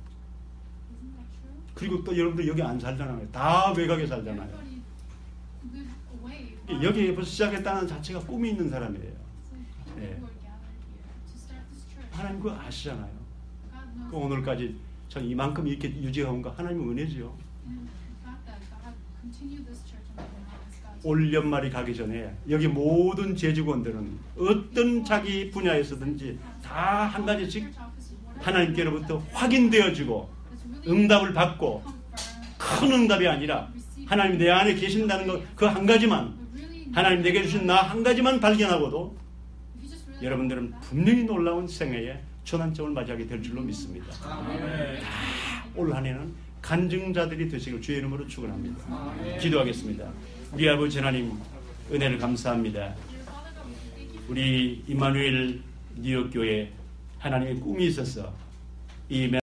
그리고 또 여러분들 여기 안 살잖아요. 다 외곽에 살잖아요. 여기 벌써 시작했다는 자체가 꿈이 있는 사람이에요. 네. 하나님 그거 아시잖아요. 그 오늘까지 전 이만큼 이렇게 유지해온 거 하나님의 은혜죠. 올 연말이 가기 전에 여기 모든 재직원들은 어떤 자기 분야에서든지 다 한 가지씩 하나님께로부터 확인되어지고 응답을 받고 큰 응답이 아니라 하나님 내 안에 계신다는 것 그 한 가지만 하나님 내게 주신 나 한 가지만 발견하고도 여러분들은 분명히 놀라운 생애에 전환점을 맞이하게 될 줄로 믿습니다. 올 한 해는 간증자들이 되시길 주의 이름으로 축원합니다. 기도하겠습니다. 우리 아버지 하나님 은혜를 감사합니다. 우리 임마누엘 뉴욕교회 하나님의 꿈이 있어서 이